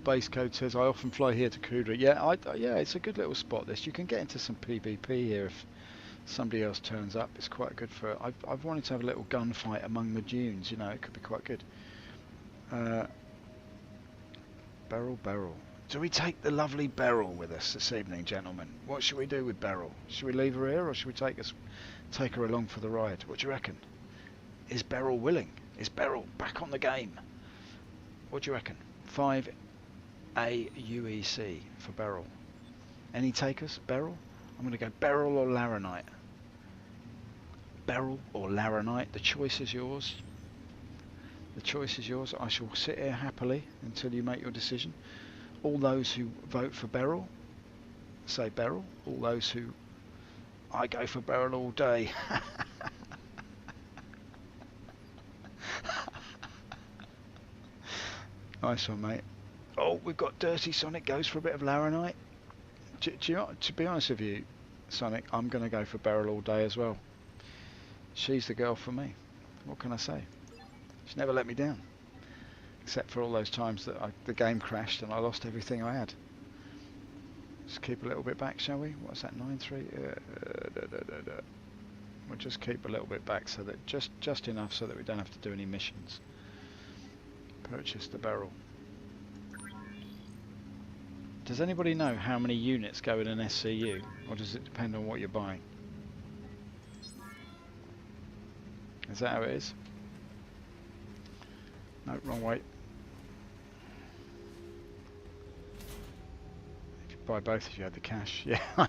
Base code says I often fly here to Kudra. Yeah, yeah, it's a good little spot. This you can get into some PvP here if somebody else turns up. It's quite good for. I've wanted to have a little gunfight among the dunes. You know, it could be quite good. Beryl. Do we take the lovely Beryl with us this evening, gentlemen? What should we do with Beryl? Should we leave her here, or should we take her along for the ride? What do you reckon? Is Beryl willing? Is Beryl back on the game? What do you reckon? 5 AUEC for Beryl. Any takers? Beryl? I'm going to go Beryl or Laranite. Beryl or Laranite. The choice is yours. The choice is yours. I shall sit here happily until you make your decision. All those who vote for Beryl, say Beryl. All those who, I go for Beryl all day. Nice one, mate. Oh, we've got Dirty Sonic goes for a bit of Laranite. To be honest with you, Sonic, I'm going to go for Beryl all day as well. She's the girl for me. What can I say? She's never let me down. Except for all those times that the game crashed and I lost everything I had. Just keep a little bit back, shall we? What's that, 9-3? We'll just keep a little bit back so that just enough so that we don't have to do any missions. Purchase the Beryl. Does anybody know how many units go in an SCU, or does it depend on what you're buying? Is that how it is? No, wrong way. If you buy both, if you had the cash, yeah, I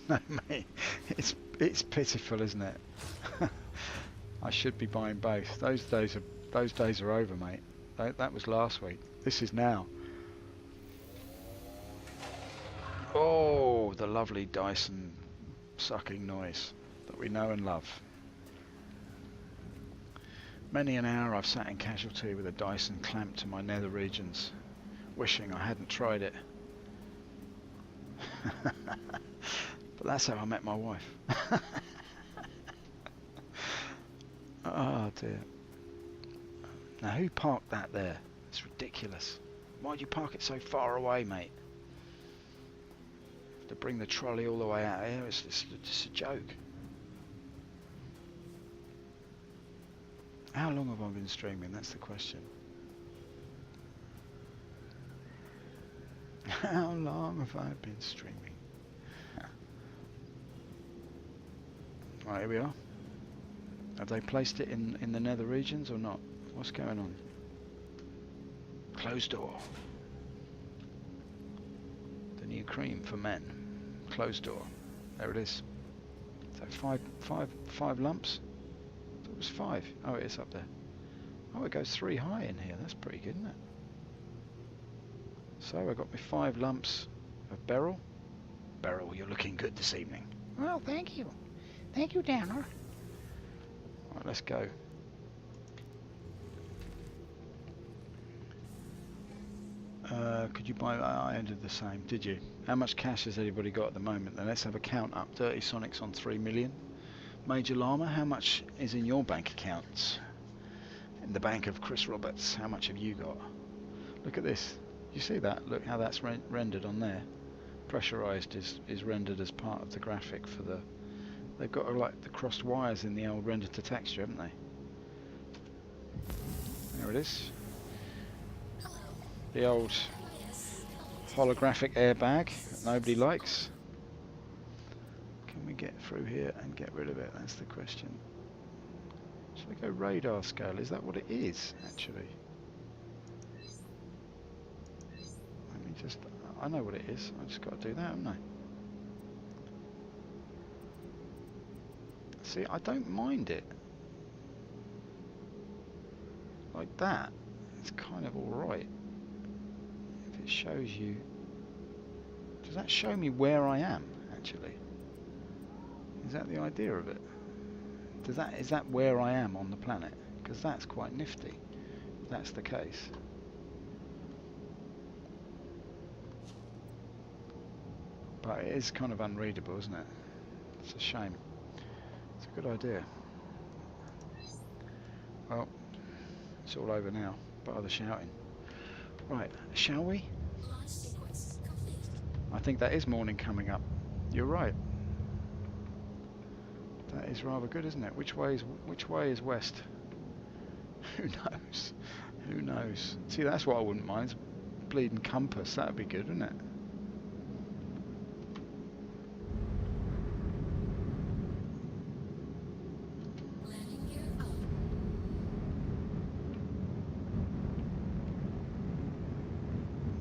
know, mate. It's pitiful, isn't it? I should be buying both. Those days are over, mate. That was last week. This is now. Oh, the lovely Dyson sucking noise that we know and love. Many an hour I've sat in casualty with a Dyson clamped to my nether regions, wishing I hadn't tried it. But that's how I met my wife. Oh dear. Now who parked that there? It's ridiculous. Why'd you park it so far away, mate? To bring the trolley all the way out here, it's just a joke. How long have I been streaming? That's the question. How long have I been streaming? Right, here we are. Have they placed it in the nether regions or not? What's going on? Closed door. The new cream for men. Closed door. There it is. So five lumps. It was 5. Oh, it is up there. Oh, it goes 3 high in here. That's pretty good, isn't it? So I got my 5 lumps of Beryl. Beryl, you're looking good this evening. Well, thank you. Thank you, Downer. Right, let's go. Could you buy... I ended the same, did you? How much cash has anybody got at the moment? Then let's have a count up. Dirty Sonic's on 3 million. Major Llama, how much is in your bank accounts? In the bank of Chris Roberts, how much have you got? Look at this. You see that? Look how that's rendered on there. Pressurized is rendered as part of the graphic for the... They've got like the crossed wires in the old render to texture, haven't they? There it is. The old holographic airbag that nobody likes. Can we get through here and get rid of it? That's the question. Should I go radar scale? Is that what it is, actually? Let me just... I know what it is. I just got to do that, haven't I? See, I don't mind it. Like that. It's kind of alright. If it shows you... Does that show me where I am, actually? Is that the idea of it? Is that where I am on the planet? Because that's quite nifty, if that's the case. But it is kind of unreadable, isn't it? It's a shame. It's a good idea. Well, it's all over now, by the shouting. Right, shall we? Launch sequence complete. I think that is morning coming up. You're right. That is rather good, isn't it? Which way is west? Who knows? Who knows? See, that's what I wouldn't mind. Bleeding compass, that'd be good, wouldn't it? Landing gear up.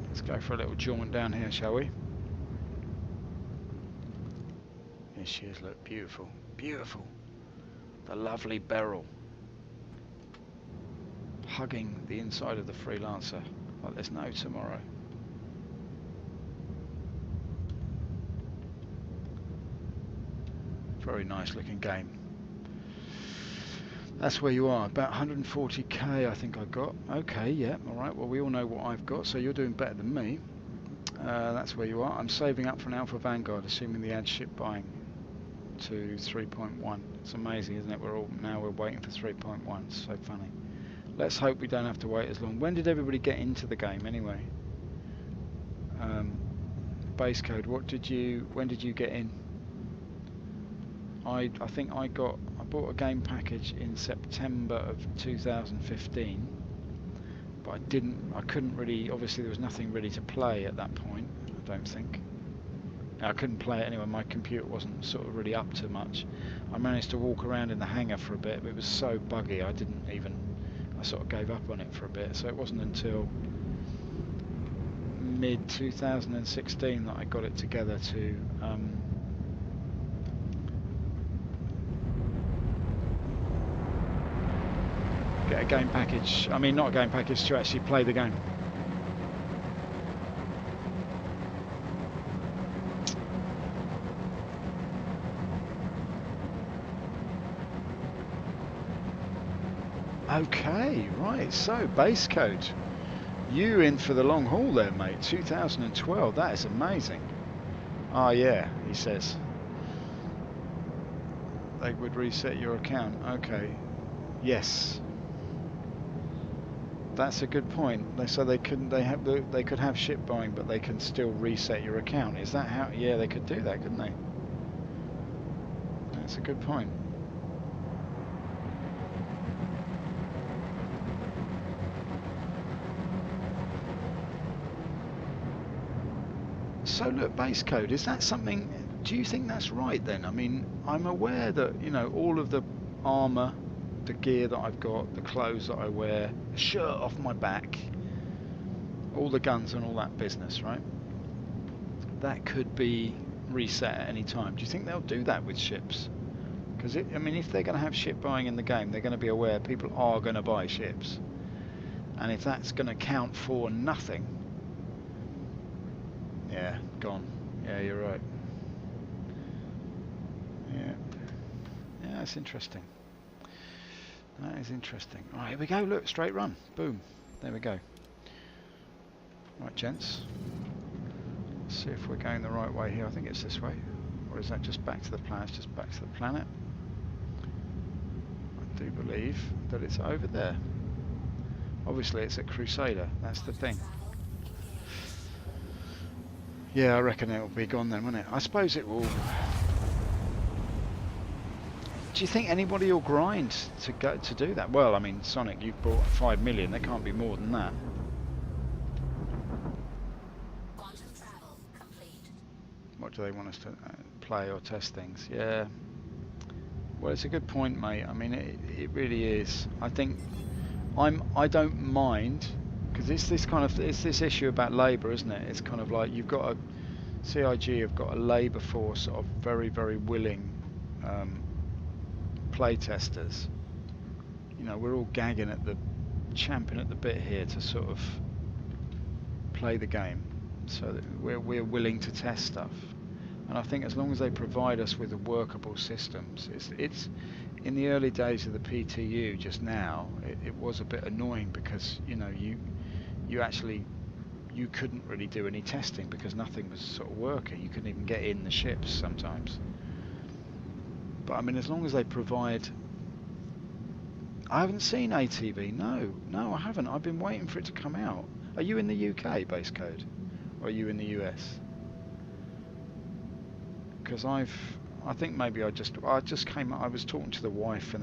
Let's go for a little jaunt down here, shall we? Here she is, look, beautiful. Beautiful. The lovely Beryl. Hugging the inside of the Freelancer like there's no tomorrow. Very nice looking game. That's where you are, about 140k I think I got. Okay, yeah, alright, well we all know what I've got, so you're doing better than me. That's where you are. I'm saving up for an Alpha Vanguard, assuming the ad ship buying to 3.1. It's amazing, isn't it? We're waiting for 3.1. It's so funny. Let's hope we don't have to wait as long. When did everybody get into the game anyway? Base code. When did you get in? I think I bought a game package in September of 2015, but I couldn't really. Obviously, there was nothing really to play at that point. I don't think. I couldn't play it anyway. My computer wasn't sort of really up to much. I managed to walk around in the hangar for a bit, but it was so buggy. I sort of gave up on it for a bit. So it wasn't until mid 2016 that I got it together to get a game package. I mean, not a game package, to actually play the game. Okay, right, so base code. You in for the long haul there, mate. 2012, that is amazing. Ah, yeah, he says. They would reset your account. Okay. Yes. That's a good point. So they could have ship buying, but they can still reset your account. Is that how? Yeah, they could do that, couldn't they? That's a good point. So look, base code, is that something, do you think that's right then? I mean, I'm aware that, you know, all of the armour, the gear that I've got, the clothes that I wear, the shirt off my back, all the guns and all that business, right? That could be reset at any time. Do you think they'll do that with ships? Because, I mean, if they're going to have ship buying in the game, they're going to be aware people are going to buy ships. And if that's going to count for nothing, yeah, gone. Yeah, you're right. Yeah. Yeah, that's interesting. That is interesting. Alright, here we go. Look, straight run. Boom. There we go. Right, gents. Let's see if we're going the right way here. I think it's this way. Or is that just back to the planet? It's just back to the planet. I do believe that it's over there. Obviously, it's a Crusader. That's the thing. Yeah, I reckon it will be gone then, won't it? I suppose it will. Do you think anybody will grind to do that? Well, I mean, Sonic, you've bought 5 million. There can't be more than that. What do they want us to play or test things? Yeah. Well, it's a good point, mate. I mean, it really is. I think I don't mind, because it's this issue about labour, isn't it? It's kind of like you've got a CIG have got a labour force of very, very willing play testers. You know, we're all gagging at the champing at the bit here to sort of play the game, so that we're willing to test stuff. And I think as long as they provide us with workable systems, it's in the early days of the PTU just now, it was a bit annoying because, you know, you couldn't really do any testing because nothing was sort of working. You couldn't even get in the ships sometimes. But I mean, as long as they provide... I haven't seen ATV. No, I haven't. I've been waiting for it to come out. Are you in the UK, base code? Or are you in the US? Because I think maybe I just came up, I was talking to the wife, and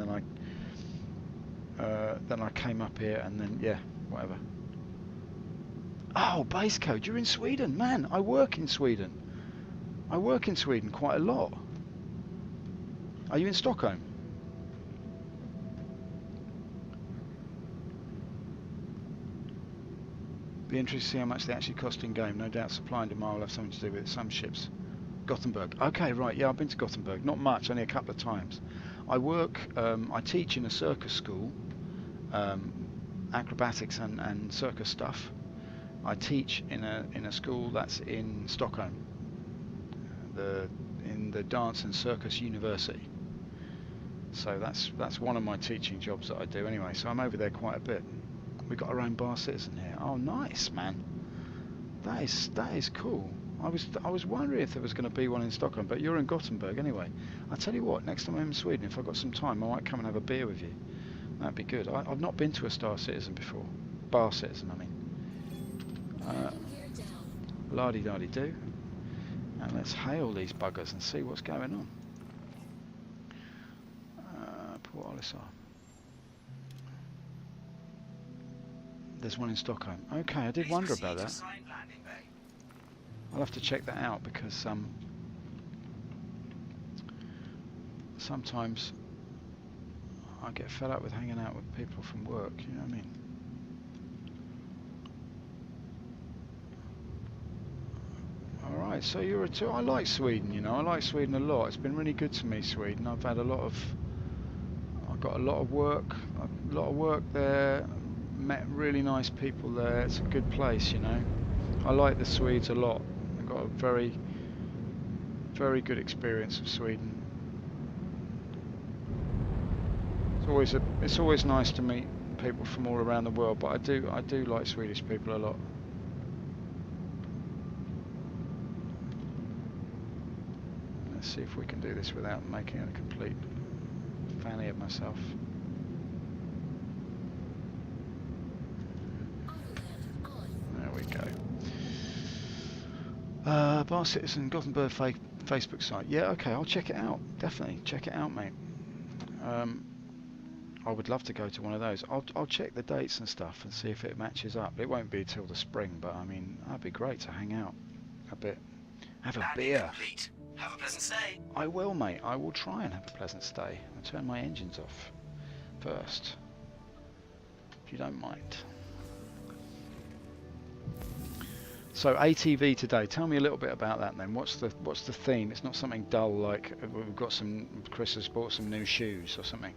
then I came up here, and then, yeah, whatever. Oh, base code, you're in Sweden, man. I work in Sweden. I work in Sweden quite a lot. Are you in Stockholm? Be interested to see how much they actually cost in game. No doubt supply and demand will have something to do with it. Some ships. Gothenburg. Okay, right. Yeah, I've been to Gothenburg. Not much, only a couple of times. I work. I teach in a circus school, acrobatics and circus stuff. I teach in a school that's in Stockholm, in the Dance and Circus University. So that's one of my teaching jobs that I do anyway. So I'm over there quite a bit. We've got our own bar citizen here. Oh, nice, man. That is cool. I was wondering if there was going to be one in Stockholm, but you're in Gothenburg anyway. I tell you what, next time I'm in Sweden, if I've got some time, I might come and have a beer with you. That'd be good. I've not been to a Star Citizen before. Bar Citizen, I mean. Landing gear down. La-di-da-di-do. And let's hail these buggers and see what's going on. Port Olisar. There's one in Stockholm. Okay, I did Please wonder proceed about to that. assigned landing bay. I'll have to check that out because sometimes I get fed up with hanging out with people from work, you know what I mean? Alright, so you're a two. I like Sweden, you know, I like Sweden a lot. It's been really good to me, Sweden. I've got a lot of work there, met really nice people there. It's a good place, you know. I like the Swedes a lot. I've got a very, very good experience of Sweden. It's always nice to meet people from all around the world, but I do like Swedish people a lot. Let's see if we can do this without making a complete fanny of myself. Autoland on. There we go. Bar Citizen Gothenburg Facebook site. Yeah, okay, I'll check it out. Definitely check it out, mate. I would love to go to one of those. I'll check the dates and stuff and see if it matches up. It won't be till the spring, but I mean, that'd be great to hang out a bit, have a Landing beer. complete. Have a pleasant stay. I will, mate. I will try and have a pleasant stay. I'll turn my engines off first, if you don't mind. So ATV today. Tell me a little bit about that then. What's the theme? It's not something dull like we've got Chris has bought some new shoes or something.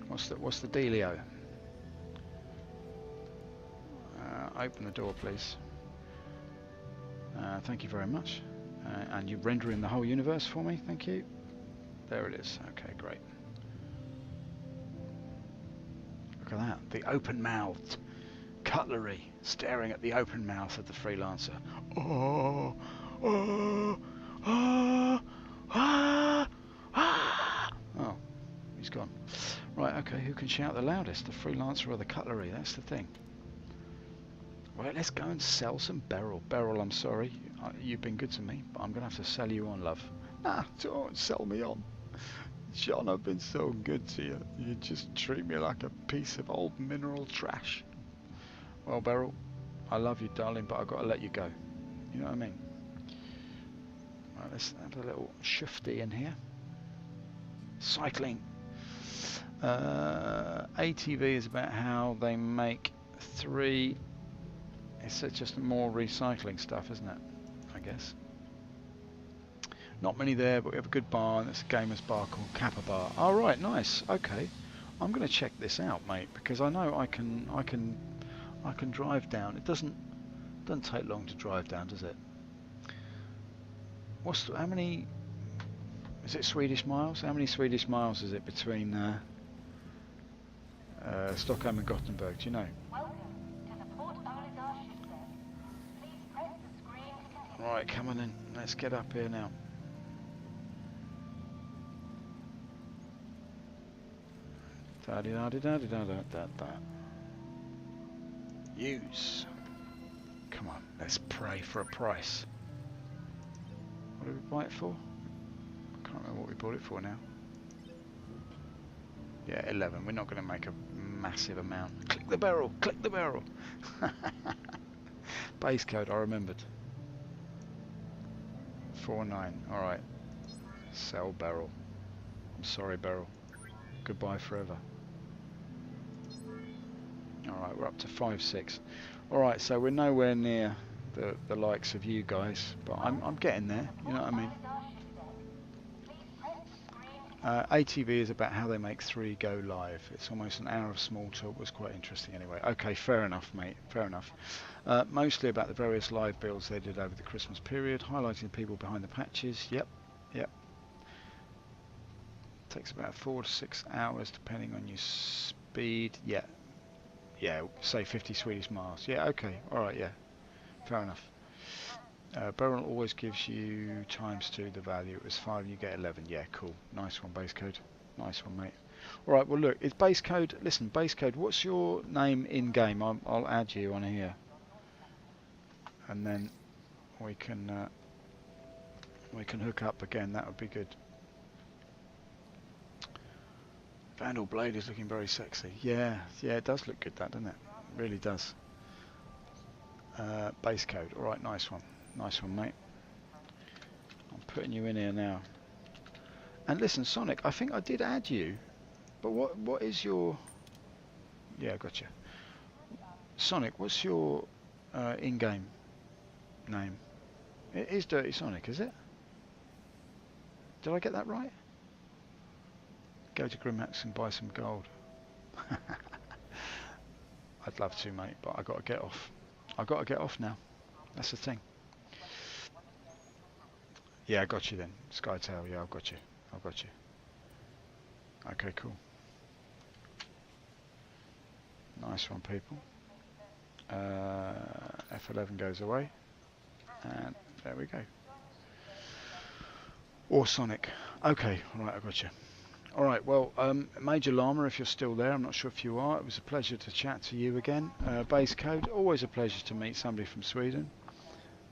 What's the dealio? Open the door, please. Thank you very much. And you're rendering the whole universe for me. Thank you. There it is. Okay, great. Look at that. The open-mouthed cutlery staring at the open mouth of the freelancer. Oh, oh, oh, ah, ah. Oh, he's gone. Right, okay, who can shout the loudest? The freelancer or the cutlery? That's the thing. Right, let's go and sell some Beryl. Beryl, I'm sorry. You've been good to me, but I'm going to have to sell you on, love. Ah, don't sell me on. John, I've been so good to you. You just treat me like a piece of old mineral trash. Well, Beryl, I love you, darling, but I've got to let you go. You know what I mean? Right, let's have a little shifty in here. Cycling. ATV is about how they make three... It's just more recycling stuff, isn't it? I guess. Not many there, but we have a good bar, and it's a gamers bar called Kappa Bar. All right, nice. Okay, I'm going to check this out, mate, because I know I can drive down. It doesn't take long to drive down, does it? How many? Is it Swedish miles? How many Swedish miles is it between Stockholm and Gothenburg? Do you know? Right, come on in. Let's get up here now. Da da da da da da da da. Use. Come on, let's pray for a price. What did we buy it for? I can't remember what we bought it for now. Yeah, 11. We're not going to make a massive amount. Click the barrel. Click the barrel. Base code, I remembered. 49. Alright. Sell Beryl. I'm sorry, Beryl. Goodbye forever. Alright, we're up to 5-6. Alright, so we're nowhere near the likes of you guys, but I'm getting there, you know what I mean? ATV is about how they make 3 go live. It's almost an hour of small talk. Was quite interesting anyway. Okay, fair enough, mate. Fair enough. Mostly about the various live builds they did over the Christmas period, highlighting the people behind the patches. Yep, yep. Takes about 4 to 6 hours depending on your speed. Yeah, yeah. Say 50 Swedish miles. Yeah, okay. All right. Yeah, fair enough. Barrel always gives you times 2 the value. It was 5, you get 11. Yeah, cool. Nice one, base code. Nice one, mate. All right. Well, look, it's base code. Listen, base code. What's your name in game? I'll add you on here, and then we can hook up again. That would be good. Vandal Blade is looking very sexy. Yeah, yeah, it does look good, that, doesn't it? It really does. Base code. All right, nice one. Nice one, mate. I'm putting you in here now. And listen, Sonic, I think I did add you, but what is your... Yeah, I gotcha. Sonic, what's your in-game name? It is Dirty Sonic, is it? Did I get that right? Go to Grimmax and buy some gold. I'd love to, mate, but I got to get off. I got to get off now. That's the thing. Yeah, I got you then. Skytail, yeah, I've got you. I've got you. Okay, cool. Nice one, people. F11 goes away. And there we go. Or Sonic. Okay, alright, I got you. Alright, well, Major Llama, if you're still there, I'm not sure if you are. It was a pleasure to chat to you again. Base code, always a pleasure to meet somebody from Sweden.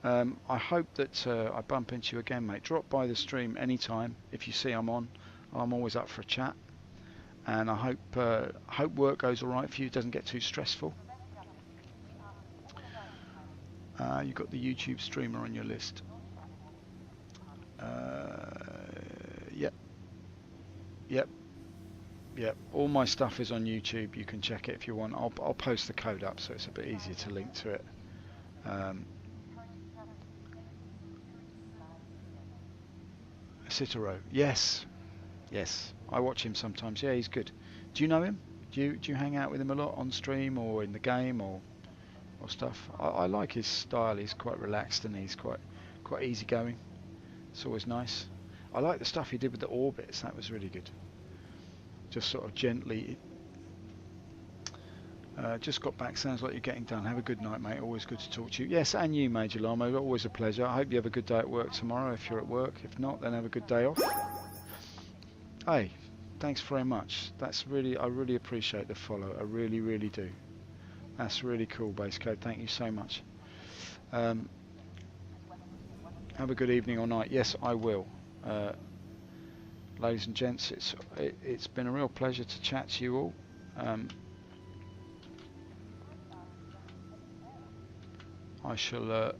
I hope that I bump into you again, mate. Drop by the stream anytime if you see I'm on. I'm always up for a chat. And I hope work goes alright for you, doesn't get too stressful. You've got the YouTube streamer on your list. Yep. Yep. Yep. All my stuff is on YouTube. You can check it if you want. I'll post the code up so it's a bit easier to link to it. Citaro. Yes. Yes. I watch him sometimes. Yeah, he's good. Do you know him? Do you hang out with him a lot on stream or in the game or stuff? I like his style. He's quite relaxed and he's quite easygoing. It's always nice. I like the stuff he did with the orbits. That was really good. Just sort of gently. Just got back. Sounds like you're getting done. Have a good night, mate. Always good to talk to you. Yes, and you, Major Llama. Always a pleasure. I hope you have a good day at work tomorrow if you're at work. If not, then have a good day off. Hey, thanks very much. That's really, I really appreciate the follow. I really, really do. That's really cool, Base Code. Thank you so much. Have a good evening or night. Yes, I will. Ladies and gents, it's been a real pleasure to chat to you all. I shall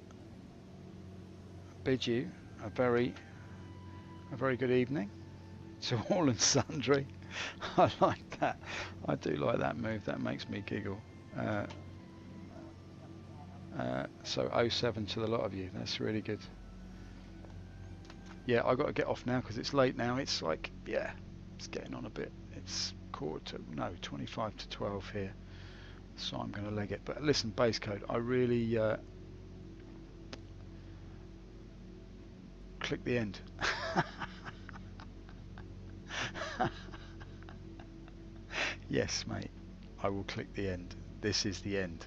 bid you a very good evening to all and sundry. I like that. I do like that move. That makes me giggle. So 07 to the lot of you. That's really good. Yeah, I got to get off now because it's late now. It's like, yeah, it's getting on a bit. It's 25 to 12 here. So I'm going to leg it. But listen, Base Code, I really click the end. Yes, mate, I will click the end. This is the end.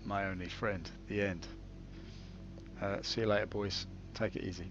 My only friend, the end. See you later, boys. Take it easy.